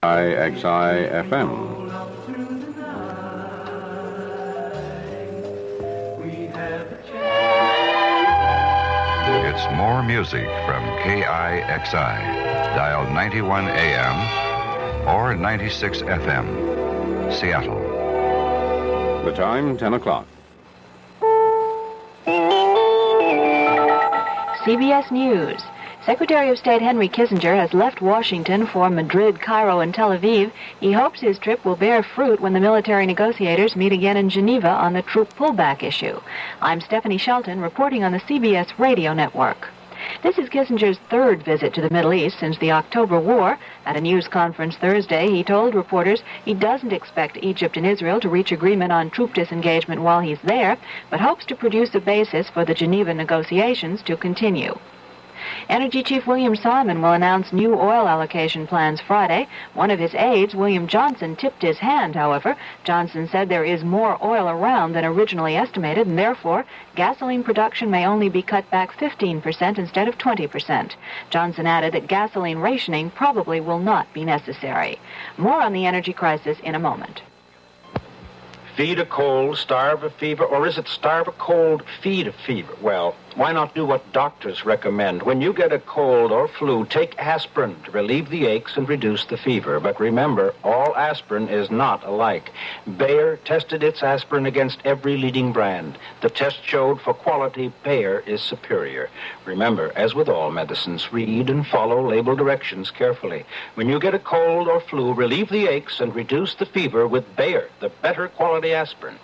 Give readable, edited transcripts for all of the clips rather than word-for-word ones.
IXI-FM. It's more music from KIXI, dial 91 AM or 96 FM, Seattle. The time, 10 o'clock. CBS News. Secretary of State Henry Kissinger has left Washington for Madrid, Cairo, and Tel Aviv. He hopes his trip will bear fruit when the military negotiators meet again in Geneva on the troop pullback issue. I'm Stephanie Shelton, reporting on the CBS radio network. This is Kissinger's third visit to the Middle East since the October War. At a news conference Thursday, he told reporters he doesn't expect Egypt and Israel to reach agreement on troop disengagement while he's there, but hopes to produce a basis for the Geneva negotiations to continue. Energy Chief William Simon will announce new oil allocation plans Friday. One of his aides, William Johnson, tipped his hand, however. Johnson said there is more oil around than originally estimated, and therefore gasoline production may only be cut back 15% instead of 20%. Johnson added that gasoline rationing probably will not be necessary. More on the energy crisis in a moment. Feed a cold, starve a fever, or is it starve a cold, feed a fever? Well, why not do what doctors recommend? When you get a cold or flu, take aspirin to relieve the aches and reduce the fever. But remember, all aspirin is not alike. Bayer tested its aspirin against every leading brand. The test showed for quality, Bayer is superior. Remember, as with all medicines, read and follow label directions carefully. When you get a cold or flu, relieve the aches and reduce the fever with Bayer, the better quality aspirin.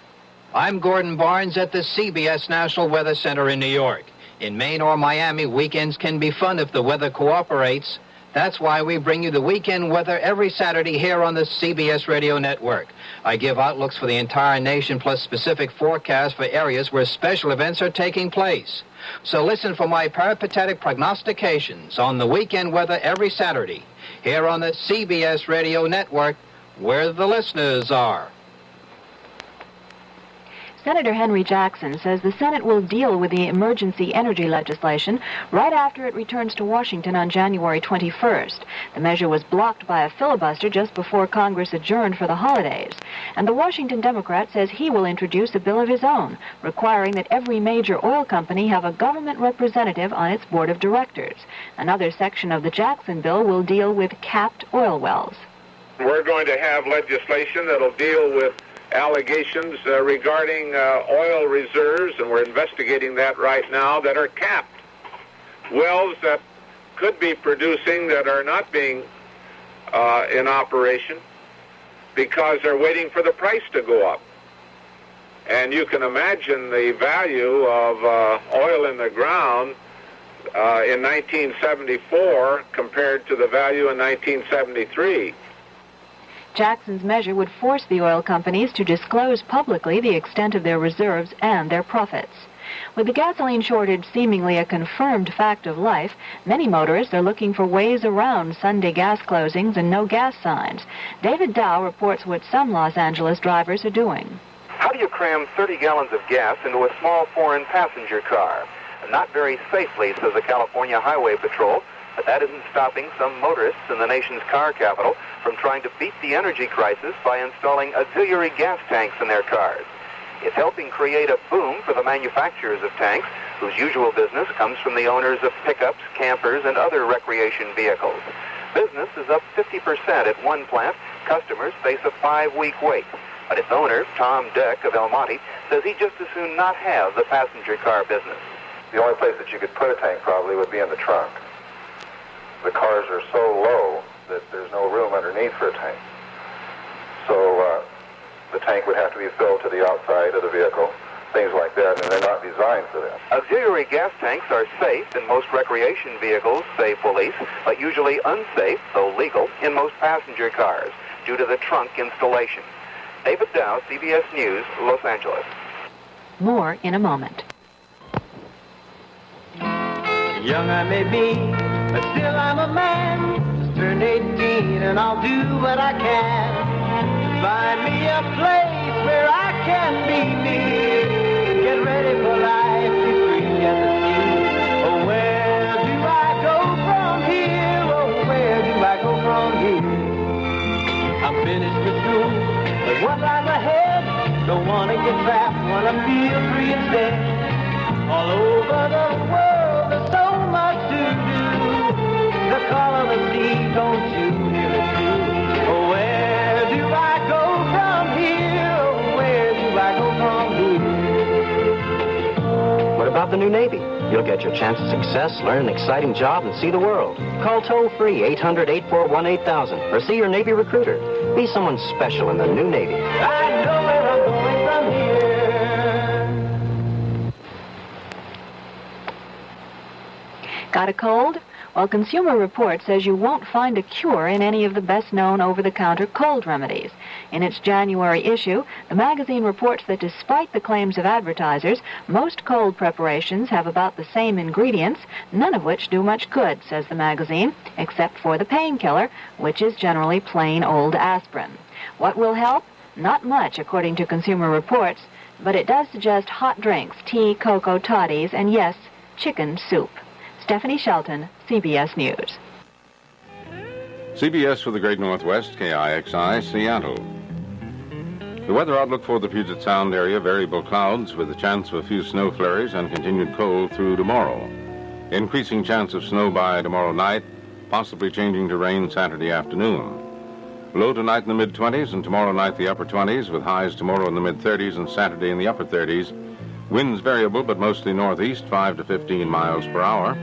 I'm Gordon Barnes at the CBS National Weather Center in New York. In Maine or Miami, weekends can be fun if the weather cooperates. That's why we bring you the weekend weather every Saturday here on the CBS radio network. I give outlooks for the entire nation plus specific forecasts for areas where special events are taking place. So listen for my peripatetic prognostications on the weekend weather every Saturday here on the CBS radio network, where the listeners are. Senator Henry Jackson says the Senate will deal with the emergency energy legislation right after it returns to Washington on January 21st. The measure was blocked by a filibuster just before Congress adjourned for the holidays. And the Washington Democrat says he will introduce a bill of his own, requiring that every major oil company have a government representative on its board of directors. Another section of the Jackson bill will deal with capped oil wells. We're going to have legislation that'll deal with allegations regarding oil reserves, and we're investigating that right now, that are capped. Wells that could be producing that are not being in operation because they're waiting for the price to go up. And you can imagine the value of oil in the ground in 1974 compared to the value in 1973. Jackson's measure would force the oil companies to disclose publicly the extent of their reserves and their profits. With the gasoline shortage seemingly a confirmed fact of life, many motorists are looking for ways around Sunday gas closings and no gas signs. David Dow reports what some Los Angeles drivers are doing. How do you cram 30 gallons of gas into a small foreign passenger car? Not very safely, says the California Highway Patrol. But that isn't stopping some motorists in the nation's car capital from trying to beat the energy crisis by installing auxiliary gas tanks in their cars. It's helping create a boom for the manufacturers of tanks, whose usual business comes from the owners of pickups, campers, and other recreation vehicles. Business is up 50% at one plant. Customers face a 5-week wait. But its owner, Tom Deck of El Monte, says he'd just as soon not have the passenger car business. The only place that you could put a tank probably would be in the trunk. The cars are so low that there's no room underneath for a tank. So the tank would have to be filled to the outside of the vehicle, things like that, and they're not designed for that. Auxiliary gas tanks are safe in most recreation vehicles, say police, but usually unsafe, though legal, in most passenger cars due to the trunk installation. David Dow, CBS News, Los Angeles. More in a moment. Young I may be, but still I'm a man. Just turned 18 and I'll do what I can. Find me a place where I can be me. Get ready for life, be free as a sea. Oh, where do I go from here? Oh, where do I go from here? finished with school. But one lies ahead, don't want to get trapped, want to feel free instead. All over the world, there's so much to do. The call of the sea, don't you hear it too? Oh, where do I go from here? Oh, where do I go from here? What about the new Navy? You'll get your chance at success, learn an exciting job, and see the world. Call toll-free 800-841-8000 or see your Navy recruiter. Be someone special in the new Navy. I know where I'm going from here. Got a cold? Well, Consumer Report says you won't find a cure in any of the best-known over-the-counter cold remedies. In its January issue, the magazine reports that despite the claims of advertisers, most cold preparations have about the same ingredients, none of which do much good, says the magazine, except for the painkiller, which is generally plain old aspirin. What will help? Not much, according to Consumer Reports, but it does suggest hot drinks, tea, cocoa, toddies, and yes, chicken soup. Stephanie Shelton, CBS News. CBS for the Great Northwest, KIXI, Seattle. The weather outlook for the Puget Sound area, variable clouds with a chance of a few snow flurries and continued cold through tomorrow. Increasing chance of snow by tomorrow night, possibly changing to rain Saturday afternoon. Low tonight in the mid-20s and tomorrow night the upper 20s, with highs tomorrow in the mid-30s and Saturday in the upper 30s. Winds variable but mostly northeast, 5 to 15 miles per hour.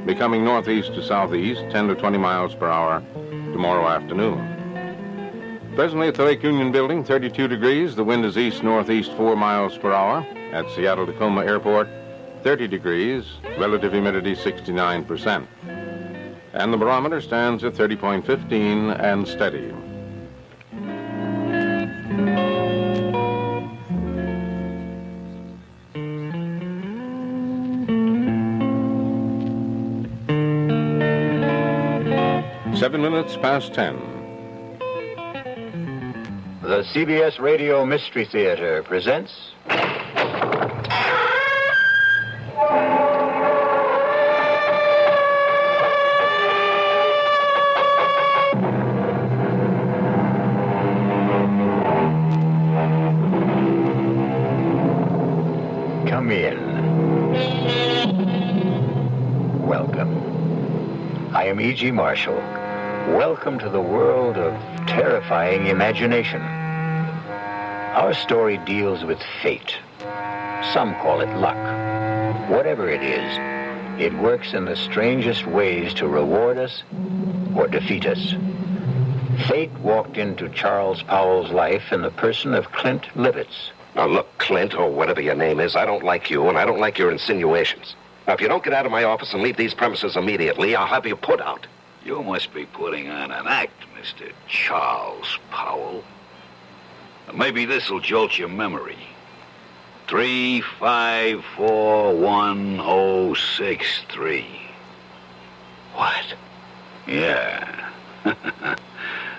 Becoming northeast to southeast, 10 to 20 miles per hour tomorrow afternoon. Presently at the Lake Union Building, 32 degrees. The wind is east-northeast, 4 miles per hour. At Seattle-Tacoma Airport, 30 degrees. Relative humidity, 69%. And the barometer stands at 30.15 and steady. Seven minutes past 10. The CBS Radio Mystery Theater presents... Come in. Welcome. I am E.G. Marshall. Welcome to the world of terrifying imagination. Our story deals with fate. Some call it luck. Whatever it is, it works in the strangest ways to reward us or defeat us. Fate walked into Charles Powell's life in the person of Clint Livitz. Now look, Clint, or whatever your name is, I don't like you, and I don't like your insinuations. Now, if you don't get out of my office and leave these premises immediately, I'll have you put out. You must be putting on an act, Mr. Charles Powell. Maybe this'll jolt your memory. 3541063. What? Yeah.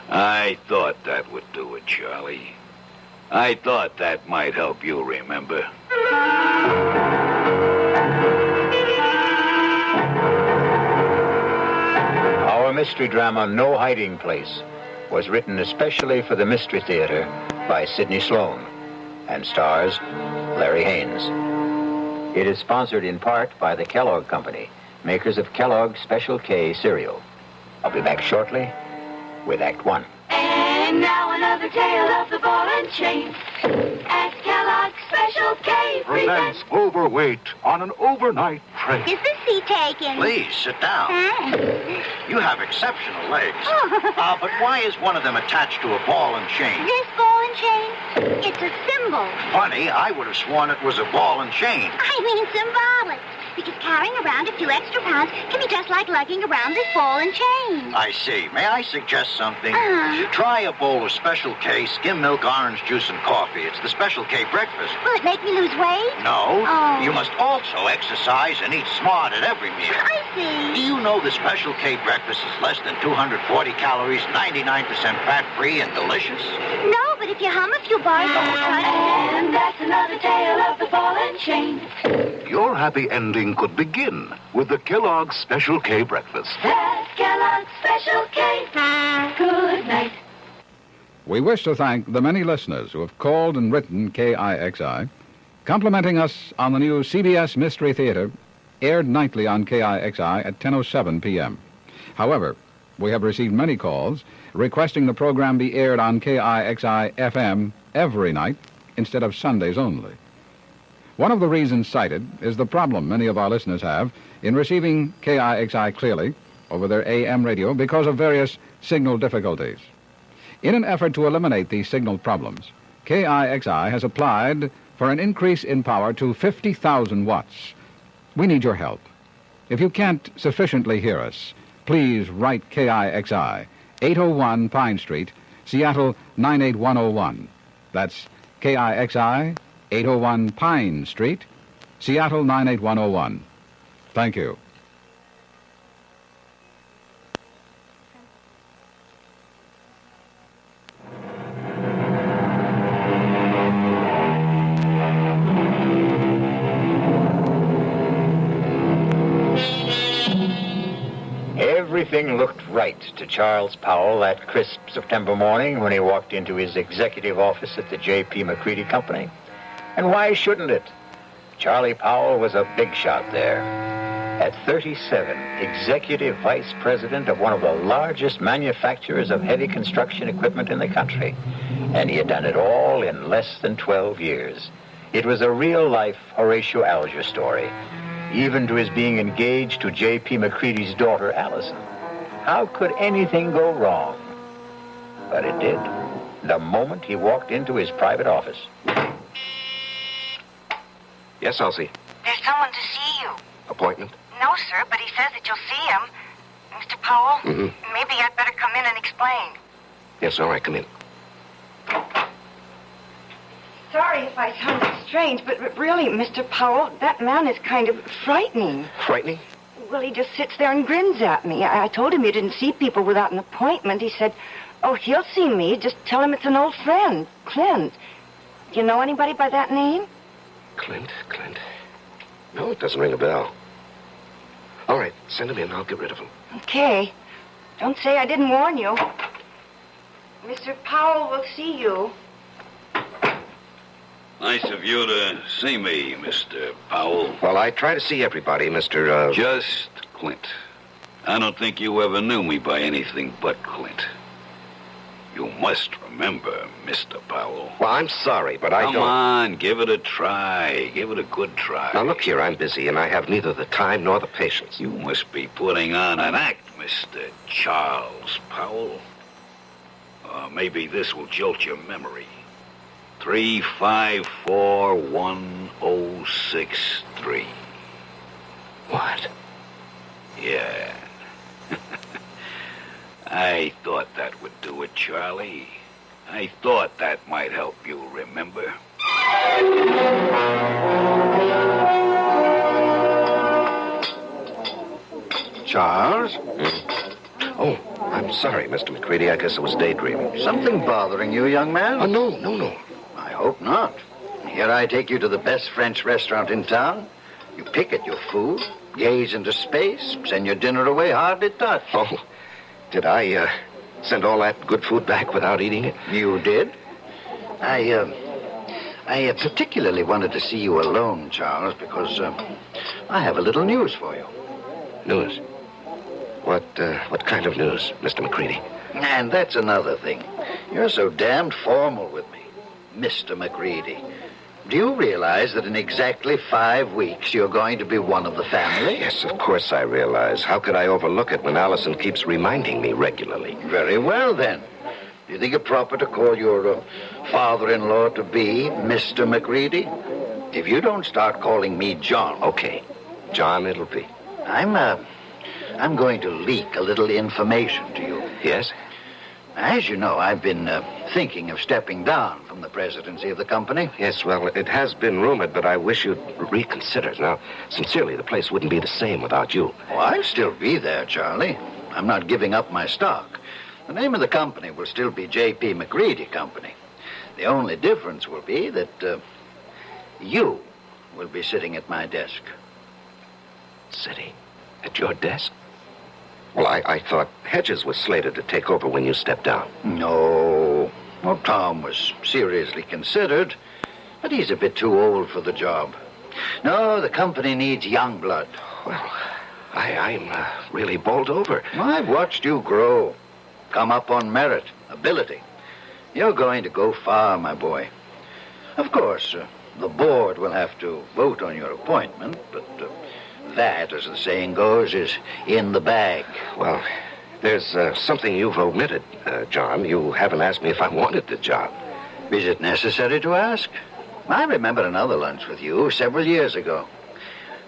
I thought that would do it, Charlie. I thought that might help you remember. Our mystery drama, No Hiding Place, was written especially for the Mystery Theater by Sidney Sloan and stars Larry Haines. It is sponsored in part by the Kellogg Company, makers of Kellogg's Special K cereal. I'll be back shortly with Act One. And now another tale of the ball and chain. At Kellogg's Special K presents Overweight on an overnight train. Is the seat taken? Please, sit down. You have exceptional legs. But why is one of them attached to a ball and chain? This ball and chain? It's a symbol. Funny, I would have sworn it was a ball and chain. I mean symbolic. Because carrying around a few extra pounds can be just like lugging around this ball and chain. I see. May I suggest something? Try a bowl of Special K, skim milk, orange juice, and coffee. It's the Special K breakfast. Will it make me lose weight? No. You must also exercise and eat smart at every meal. I see. Do you know the Special K breakfast is less than 240 calories, 99% fat-free, and delicious? No, but if you hum a few bars... And that's another tale of the ball and chain. Your happy ending could begin with the Kellogg's Special K breakfast. That's Kellogg's Special K. Good night. We wish to thank the many listeners who have called and written KIXI, complimenting us on the new CBS Mystery Theater, aired nightly on KIXI at 10:07 p.m. However, we have received many calls requesting the program be aired on KIXI FM every night instead of Sundays only. One of the reasons cited is the problem many of our listeners have in receiving KIXI clearly over their AM radio because of various signal difficulties. In an effort to eliminate these signal problems, KIXI has applied for an increase in power to 50,000 watts. We need your help. If you can't sufficiently hear us, please write KIXI, 801 Pine Street, Seattle 98101. That's KIXI, 801 Pine Street, Seattle 98101. Thank you. Everything looked right to Charles Powell that crisp September morning when he walked into his executive office at the J.P. McCready Company. And why shouldn't it? Charlie Powell was a big shot there. At 37, executive vice president of one of the largest manufacturers of heavy construction equipment in the country. And he had done it all in less than 12 years. It was a real-life Horatio Alger story, even to his being engaged to J.P. McCready's daughter, Allison. How could anything go wrong? But it did, the moment he walked into his private office. Yes, Elsie. There's someone to see you. Appointment? No, sir, but he says that you'll see him. Mr. Powell, maybe I'd better come in and explain. Yes, all right, come in. Sorry if I sounded strange, but really, Mr. Powell, that man is kind of frightening. Frightening? Well, he just sits there and grins at me. I told him you didn't see people without an appointment. He said, oh, he'll see me. Just tell him it's an old friend, Clint. Do you know anybody by that name? Clint? No, it doesn't ring a bell. All right, send him in. I'll get rid of him. Okay. Don't say I didn't warn you. Mr. Powell will see you. Nice of you to see me, Mr. Powell. Well, I try to see everybody, Mr. Just Clint. I don't think you ever knew me by anything but Clint. You must remember, Mr. Powell. Well, I'm sorry, but I don't... Come on, give it a try. Give it a good try. Now, look here, I'm busy, and I have neither the time nor the patience. You must be putting on an act, Mr. Charles Powell. Maybe this will jolt your memory. 3541063. What? Yeah. I thought that would do it, Charlie. I thought that might help you remember. Charles? Oh, I'm sorry, Mr. McCready. I guess I was daydreaming. Something bothering you, young man? Oh, no. I hope not. Here I take you to the best French restaurant in town. You pick at your food, gaze into space, send your dinner away hardly touched. Oh, did I send all that good food back without eating it? You did? I particularly wanted to see you alone, Charles, because I have a little news for you. News? What kind of news, Mr. McCready? And that's another thing. You're so damned formal with me, Mr. McCready. Do you realize that in exactly 5 weeks you're going to be one of the family? Yes, of course I realize. How could I overlook it when Allison keeps reminding me regularly? Very well, then. Do you think it proper to call your father-in-law to be Mr. McCready? If you don't start calling me John... Okay. John it'll be. I'm going to leak a little information to you. Yes? As you know, I've been thinking of stepping down from the presidency of the company. Yes, well, it has been rumored, but I wish you'd reconsider. Now, sincerely, the place wouldn't be the same without you. Oh, I'll still be there, Charlie. I'm not giving up my stock. The name of the company will still be J.P. McCready Company. The only difference will be that you will be sitting at my desk. Sitting at your desk? Well, I thought Hedges was slated to take over when you stepped down. No. Well, Tom was seriously considered, but he's a bit too old for the job. No, the company needs young blood. Well, I'm really bowled over. I've watched you grow. Come up on merit, ability. You're going to go far, my boy. Of course, the board will have to vote on your appointment, but that, as the saying goes, is in the bag. Well, there's something you've omitted, John. You haven't asked me if I wanted the job. Is it necessary to ask? I remember another lunch with you several years ago.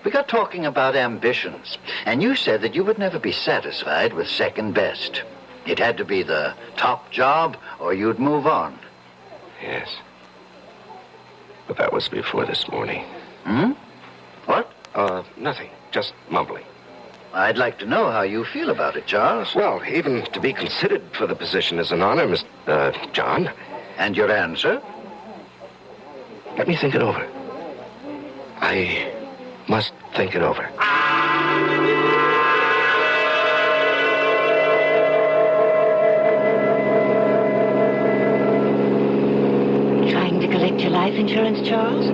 We got talking about ambitions, and you said that you would never be satisfied with second best. It had to be the top job, or you'd move on. Yes. But that was before this morning. What? Nothing. Just mumbling. I'd like to know how you feel about it, Charles. Well, even to be considered for the position is an honor, Mr. John. And your answer? Let me think it over. I must think it over. Trying to collect your life insurance, Charles?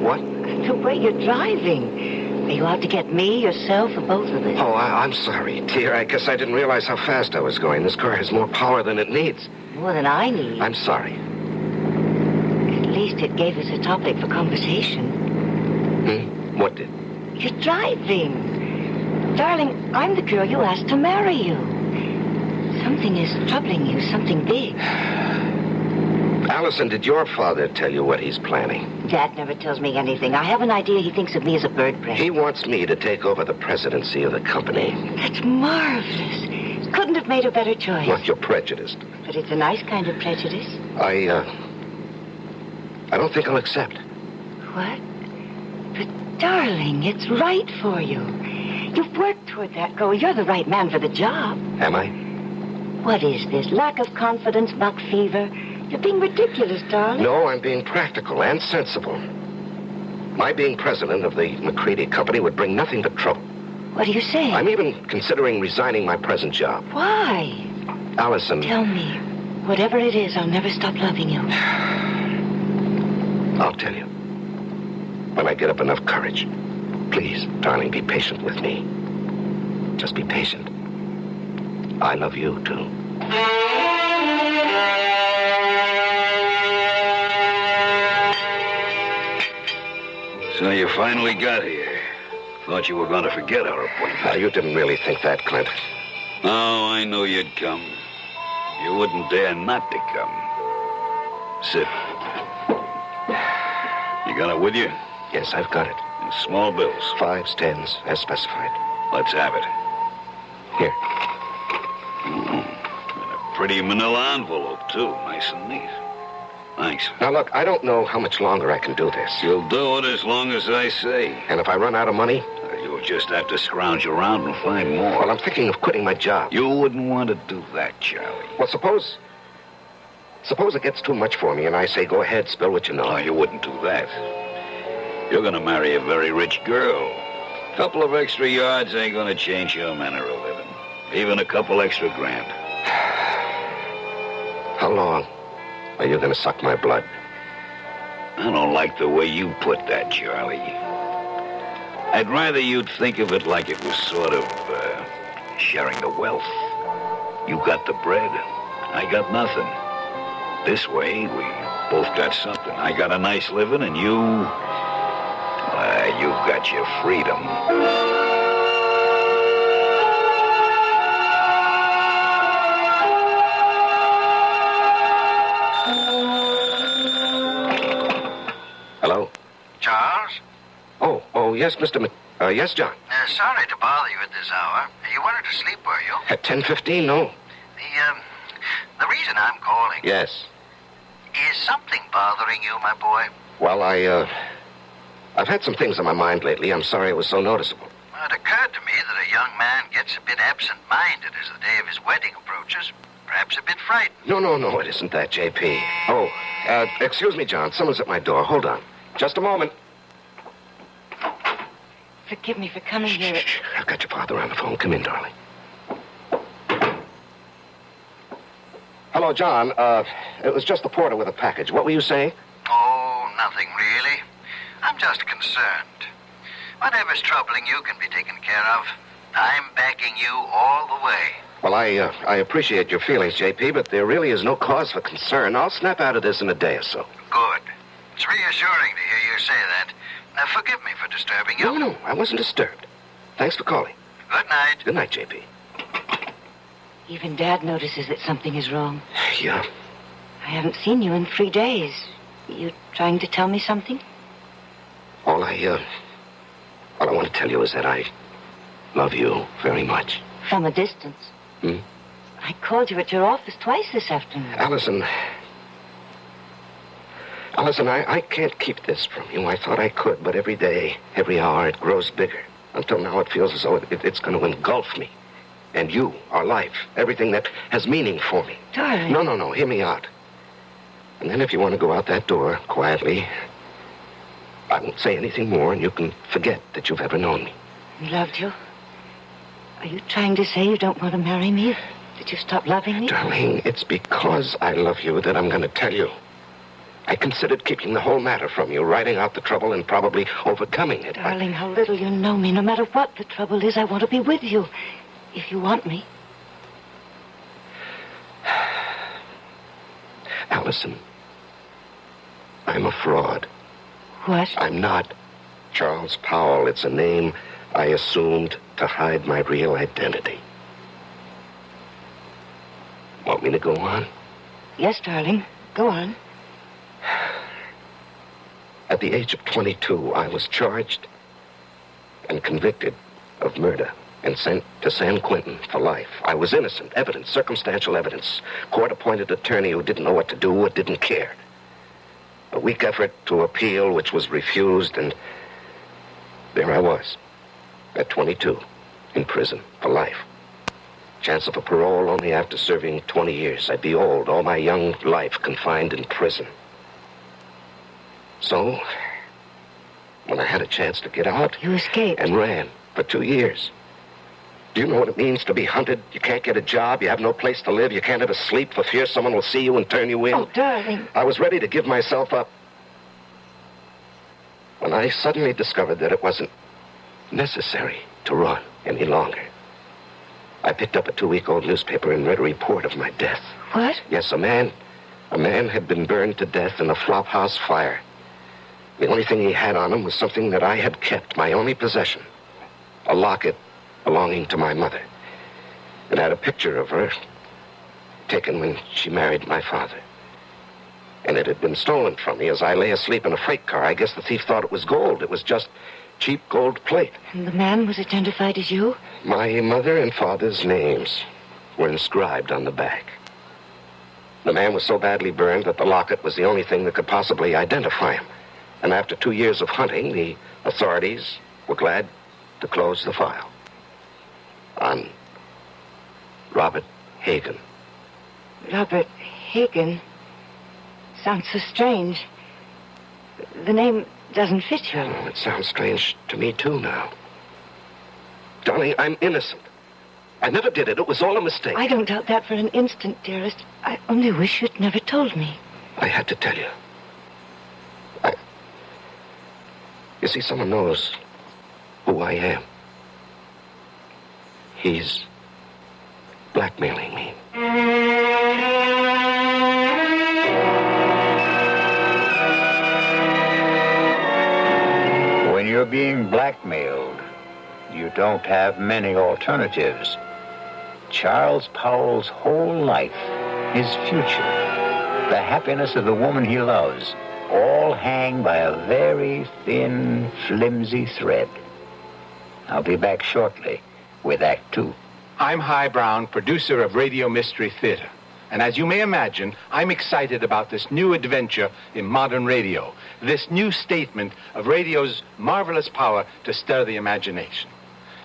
What? The way you're driving. Are you out to get me, yourself, or both of us? Oh, I'm sorry, dear. I guess I didn't realize how fast I was going. This car has more power than it needs. More than I need. I'm sorry. At least it gave us a topic for conversation. What did? You're driving. Darling, I'm the girl you asked to marry you. Something is troubling you, something big. Allison, did your father tell you what he's planning? Dad never tells me anything. I have an idea he thinks of me as a bird brain. He wants me to take over the presidency of the company. That's marvelous. Couldn't have made a better choice. Well, you're prejudiced. But it's a nice kind of prejudice. I don't think I'll accept. What? But, darling, it's right for you. You've worked toward that goal. You're the right man for the job. Am I? What is this? Lack of confidence, buck fever? You're being ridiculous, darling. No, I'm being practical and sensible. My being president of the McCready Company would bring nothing but trouble. What are you saying? I'm even considering resigning my present job. Why? Allison... Tell me. Whatever it is, I'll never stop loving you. I'll tell you. When I get up enough courage. Please, darling, be patient with me. Just be patient. I love you, too. So you finally got here. Thought you were going to forget our appointment. You didn't really think that, Clint. Oh, I knew you'd come. You wouldn't dare not to come. Sit. You got it with you? Yes, I've got it. In small bills. 5s, 10s, as specified. Let's have it. Here. And a pretty manila envelope, too. Nice and neat. Thanks. Now, look, I don't know how much longer I can do this. You'll do it as long as I say. And if I run out of money? You'll just have to scrounge around and find more. Well, I'm thinking of quitting my job. You wouldn't want to do that, Charlie. Well, suppose it gets too much for me and I say, go ahead, spill what you know. No, you wouldn't do that. You're going to marry a very rich girl. A couple of extra yards ain't going to change your manner of living. Even a couple extra grand. How long are you going to suck my blood? I don't like the way you put that, Charlie. I'd rather you'd think of it like it was sort of sharing the wealth. You got the bread, I got nothing. This way, we both got something. I got a nice living, and you've got your freedom. Hello? Charles? Oh, yes, Mr. yes, John. Sorry to bother you at this hour. You wanted to sleep, were you? At 10:15, no. The reason I'm calling... Yes. Is something bothering you, my boy? Well, I've had some things on my mind lately. I'm sorry it was so noticeable. Well, it occurred to me that a young man gets a bit absent-minded as the day of his wedding approaches. Perhaps a bit frightened. No, it isn't that, J.P. Oh, excuse me, John. Someone's at my door. Hold on. Just a moment. Forgive me for coming here. Shh. I've got your father on the phone. Come in, darling. Hello, John. It was just the porter with a package. What were you saying? Oh, nothing really. I'm just concerned. Whatever's troubling you can be taken care of. I'm backing you all the way. Well, I appreciate your feelings, JP, but there really is no cause for concern. I'll snap out of this in a day or so. Good. It's reassuring to hear you say that. Now, forgive me for disturbing you. No, I wasn't disturbed. Thanks for calling. Good night. Good night, JP. Even Dad notices that something is wrong. Yeah. I haven't seen you in 3 days. You trying to tell me something? All I want to tell you is that I love you very much. From a distance. I called you at your office twice this afternoon. Allison, I can't keep this from you. I thought I could, but every day, every hour, it grows bigger. Until now, it feels as though it's going to engulf me. And you, our life, everything that has meaning for me. Darling. No, hear me out. And then if you want to go out that door, quietly, I won't say anything more, and you can forget that you've ever known me. I loved you. Are you trying to say you don't want to marry me? That you stopped loving me? Darling, it's because I love you that I'm going to tell you. I considered keeping the whole matter from you, writing out the trouble and probably overcoming it. Darling, how little you know me. No matter what the trouble is, I want to be with you. If you want me. Allison, I'm a fraud. What? I'm not Charles Powell. It's a name I assumed to hide my real identity. Want me to go on? Yes, darling. Go on. At the age of 22, I was charged and convicted of murder and sent to San Quentin for life. I was innocent. Evidence, circumstantial evidence. Court-appointed attorney who didn't know what to do or didn't care. A weak effort to appeal, which was refused, and there I was, at 22, in prison for life. Chance of a parole only after serving 20 years. I'd be old, all my young life confined in prison. So, when I had a chance to get out... You escaped. And ran for 2 years. Do you know what it means to be hunted? You can't get a job, you have no place to live, you can't ever sleep for fear someone will see you and turn you in. Oh, darling. I was ready to give myself up when I suddenly discovered that it wasn't necessary to run any longer. I picked up a 2-week-old newspaper and read a report of my death. What? Yes, a man had been burned to death in a flophouse fire. The only thing he had on him was something that I had kept, my only possession. A locket belonging to my mother. It had a picture of her taken when she married my father. And it had been stolen from me as I lay asleep in a freight car. I guess the thief thought it was gold. It was just cheap gold plate. And the man was identified as you? My mother and father's names were inscribed on the back. The man was so badly burned that the locket was the only thing that could possibly identify him. And after 2 years of hunting, the authorities were glad to close the file. On Robert Hagen. Robert Hagen? Sounds so strange. The name doesn't fit you. Oh, it sounds strange to me, too, now. Darling, I'm innocent. I never did it. It was all a mistake. I don't doubt that for an instant, dearest. I only wish you'd never told me. I had to tell you. You see, someone knows who I am. He's blackmailing me. When you're being blackmailed, you don't have many alternatives. Charles Powell's whole life, his future, the happiness of the woman he loves, all hang by a very thin, flimsy thread. I'll be back shortly with Act 2. I'm High Brown, producer of Radio Mystery Theater. And as you may imagine, I'm excited about this new adventure in modern radio, this new statement of radio's marvelous power to stir the imagination.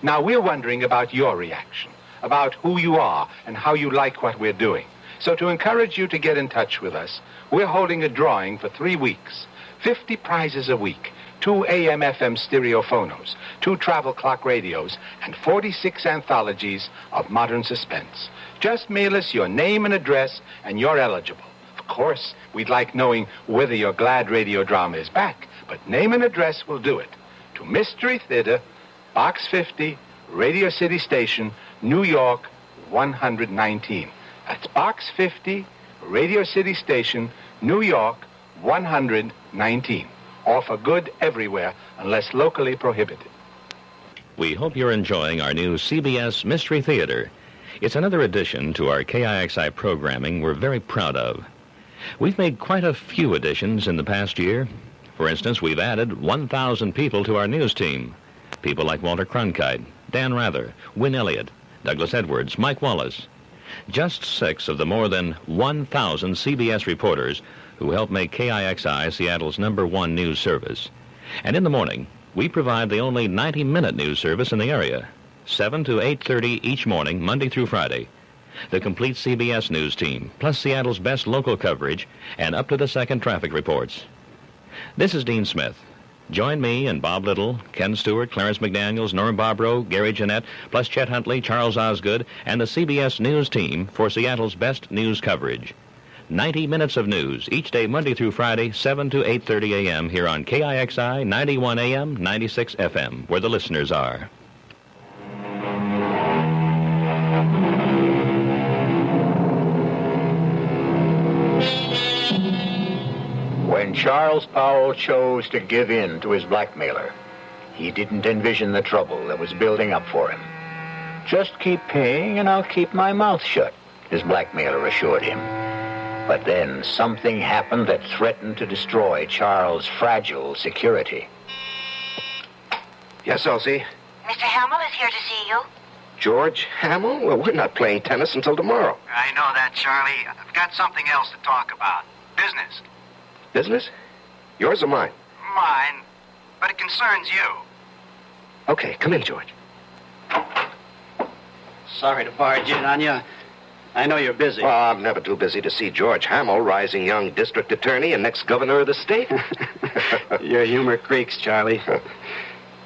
Now, we're wondering about your reaction, about who you are and how you like what we're doing. So to encourage you to get in touch with us, we're holding a drawing for 3 weeks, 50 prizes a week, 2 AM/FM stereophonos, 2 travel clock radios, and 46 anthologies of modern suspense. Just mail us your name and address, and you're eligible. Of course, we'd like knowing whether your glad radio drama is back, but name and address will do it. To Mystery Theater, Box 50, Radio City Station, New York, 119. That's Box 50, Radio City Station, New York, 119. All for good everywhere, unless locally prohibited. We hope you're enjoying our new CBS Mystery Theater. It's another addition to our KIXI programming we're very proud of. We've made quite a few additions in the past year. For instance, we've added 1,000 people to our news team. People like Walter Cronkite, Dan Rather, Wynn Elliott, Douglas Edwards, Mike Wallace. Just 6 of the more than 1,000 CBS reporters who help make KIXI Seattle's #1 news service. And in the morning, we provide the only 90-minute news service in the area, 7 to 8:30 each morning, Monday through Friday. The complete CBS news team, plus Seattle's best local coverage and up-to-the-second traffic reports. This is Dean Smith. Join me and Bob Little, Ken Stewart, Clarence McDaniels, Norm Bobrow, Gary Jeanette, plus Chet Huntley, Charles Osgood, and the CBS News team for Seattle's best news coverage. 90 minutes of news each day, Monday through Friday, 7 to 8:30 a.m. here on KIXI 91 AM, 96 FM, where the listeners are. When Charles Powell chose to give in to his blackmailer, he didn't envision the trouble that was building up for him. "Just keep paying and I'll keep my mouth shut," his blackmailer assured him. But then something happened that threatened to destroy Charles' fragile security. Yes, Elsie? Mr. Hamill is here to see you. George Hamill? Well, we're not playing tennis until tomorrow. I know that, Charlie. I've got something else to talk about. Business. Business? Yours or mine? Mine, but it concerns you. Okay, come in, George. Sorry to barge in on you. I know you're busy. Well, I'm never too busy to see George Hamill, rising young district attorney and next governor of the state. Your humor creaks, Charlie.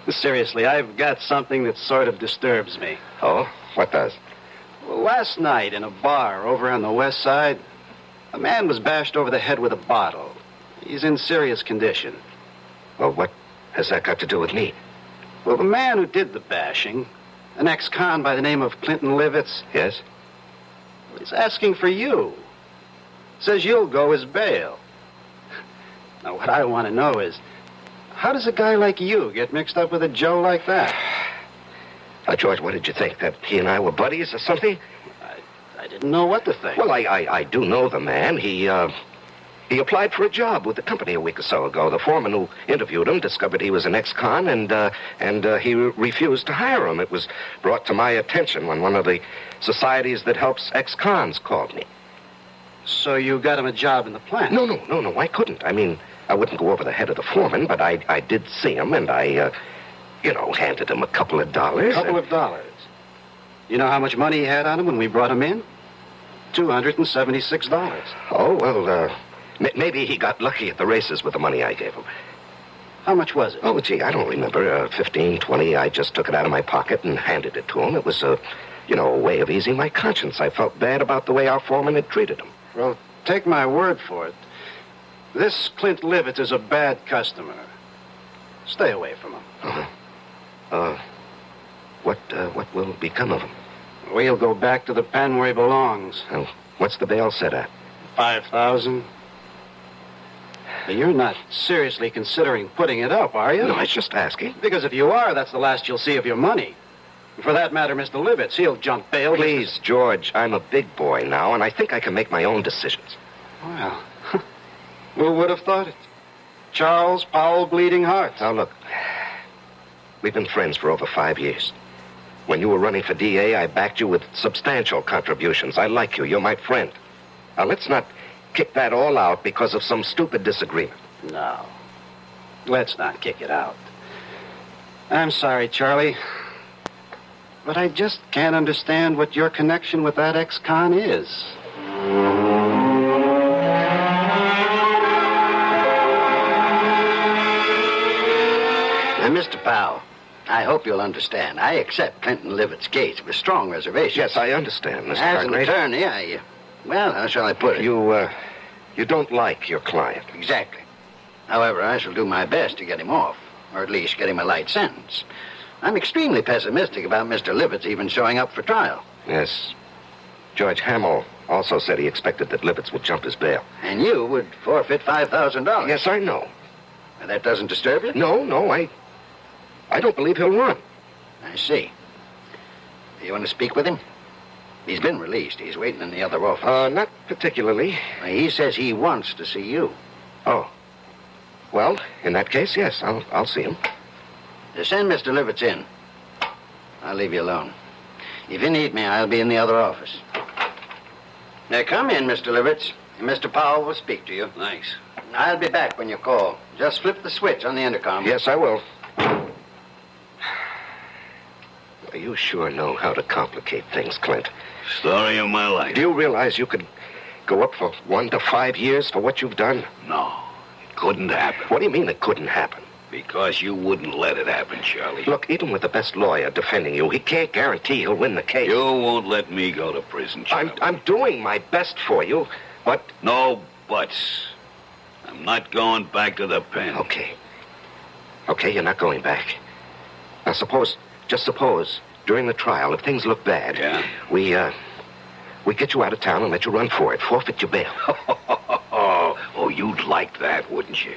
Seriously, I've got something that sort of disturbs me. Oh? What does? Well, last night in a bar over on the west side, a man was bashed over the head with a bottle. He's in serious condition. Well, what has that got to do with me? Well, the man who did the bashing, an ex-con by the name of Clinton Livitz. Yes? He's asking for you. Says you'll go as bail. Now, what I want to know is, how does a guy like you get mixed up with a Joe like that? George, what did you think? That he and I were buddies or something? I didn't know what to think. Well, I do know the man. He applied for a job with the company a week or so ago. The foreman who interviewed him discovered he was an ex-con, and he refused to hire him. It was brought to my attention when one of the societies that helps ex-cons called me. So you got him a job in the plant? No, I couldn't. I mean, I wouldn't go over the head of the foreman, but I did see him, and I handed him a couple of dollars. A couple of dollars? You know how much money he had on him when we brought him in? $276. Oh, well, maybe he got lucky at the races with the money I gave him. How much was it? Oh, gee, I don't remember. 15, 20. I just took it out of my pocket and handed it to him. It was a way of easing my conscience. I felt bad about the way our foreman had treated him. Well, take my word for it. This Clint Livitz is a bad customer. Stay away from him. Uh-huh. What will become of him? Well, he'll go back to the pen where he belongs. Oh, what's the bail set at? $5,000. You're not seriously considering putting it up, are you? No, I was just asking. Because if you are, that's the last you'll see of your money. For that matter, Mr. Livitz, he'll jump bail. Please, George, I'm a big boy now, and I think I can make my own decisions. Well, who would have thought it? Charles Powell Bleeding Heart. Now, look, we've been friends for over 5 years. When you were running for DA, I backed you with substantial contributions. I like you. You're my friend. Now, let's not kick that all out because of some stupid disagreement. No. Let's not kick it out. I'm sorry, Charlie. But I just can't understand what your connection with that ex-con is. I hope you'll understand. I accept Clinton Livet's case with strong reservations. Yes, I understand, Mr. As an Hargrave. attorney, well, how shall I put it? You don't like your client. Exactly. However, I shall do my best to get him off, or at least get him a light sentence. I'm extremely pessimistic about Mr. Livet's even showing up for trial. Yes. George Hamill also said he expected that Livet's would jump his bail. And you would forfeit $5,000. Yes, I know. And that doesn't disturb you? No, I don't believe he'll run. I see. You want to speak with him? He's been released. He's waiting in the other office. Not particularly. He says he wants to see you. Oh. Well, in that case, yes, I'll see him. Send Mr. Livet's in. I'll leave you alone. If you need me, I'll be in the other office. Now, come in, Mr. Livet's. Mr. Powell will speak to you. Thanks. I'll be back when you call. Just flip the switch on the intercom. Yes, I will. You sure know how to complicate things, Clint. Story of my life. Do you realize you could go up for 1 to 5 years for what you've done? No, it couldn't happen. What do you mean it couldn't happen? Because you wouldn't let it happen, Charlie. Look, even with the best lawyer defending you, he can't guarantee he'll win the case. You won't let me go to prison, Charlie. I'm doing my best for you, but... No buts. I'm not going back to the pen. Okay, you're not going back. Now just suppose, during the trial, if things look bad, we get you out of town and let you run for it, forfeit your bail. Oh, you'd like that, wouldn't you?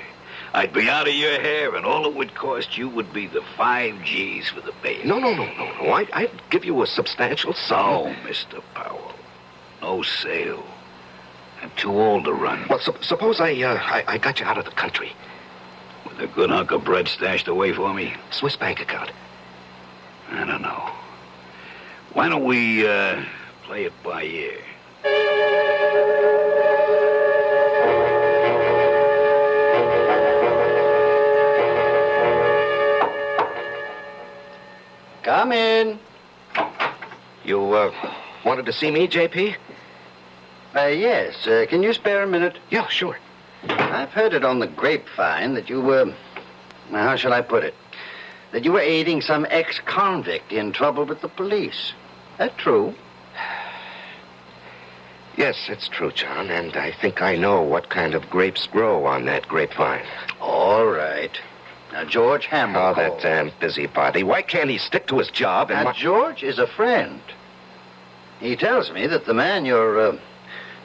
I'd be out of your hair, and all it would cost you would be the 5 G's for the bail. No. I'd give you a substantial sum. Oh, Mr. Powell. No sale. I'm too old to run. Well, suppose I got you out of the country. With a good hunk of bread stashed away for me? Swiss bank account. I don't know. Why don't we play it by ear? Come in. You wanted to see me, J.P.? Yes. Can you spare a minute? Yeah, sure. I've heard it on the grapevine that you were... how shall I put it? That you were aiding some ex-convict in trouble with the police. That true? Yes, it's true, John, and I think I know what kind of grapes grow on that grapevine. All right. Now, George Hamill Oh, called. that damn busybody. Why can't he stick to his job and... Now, George is a friend. He tells me that the man you're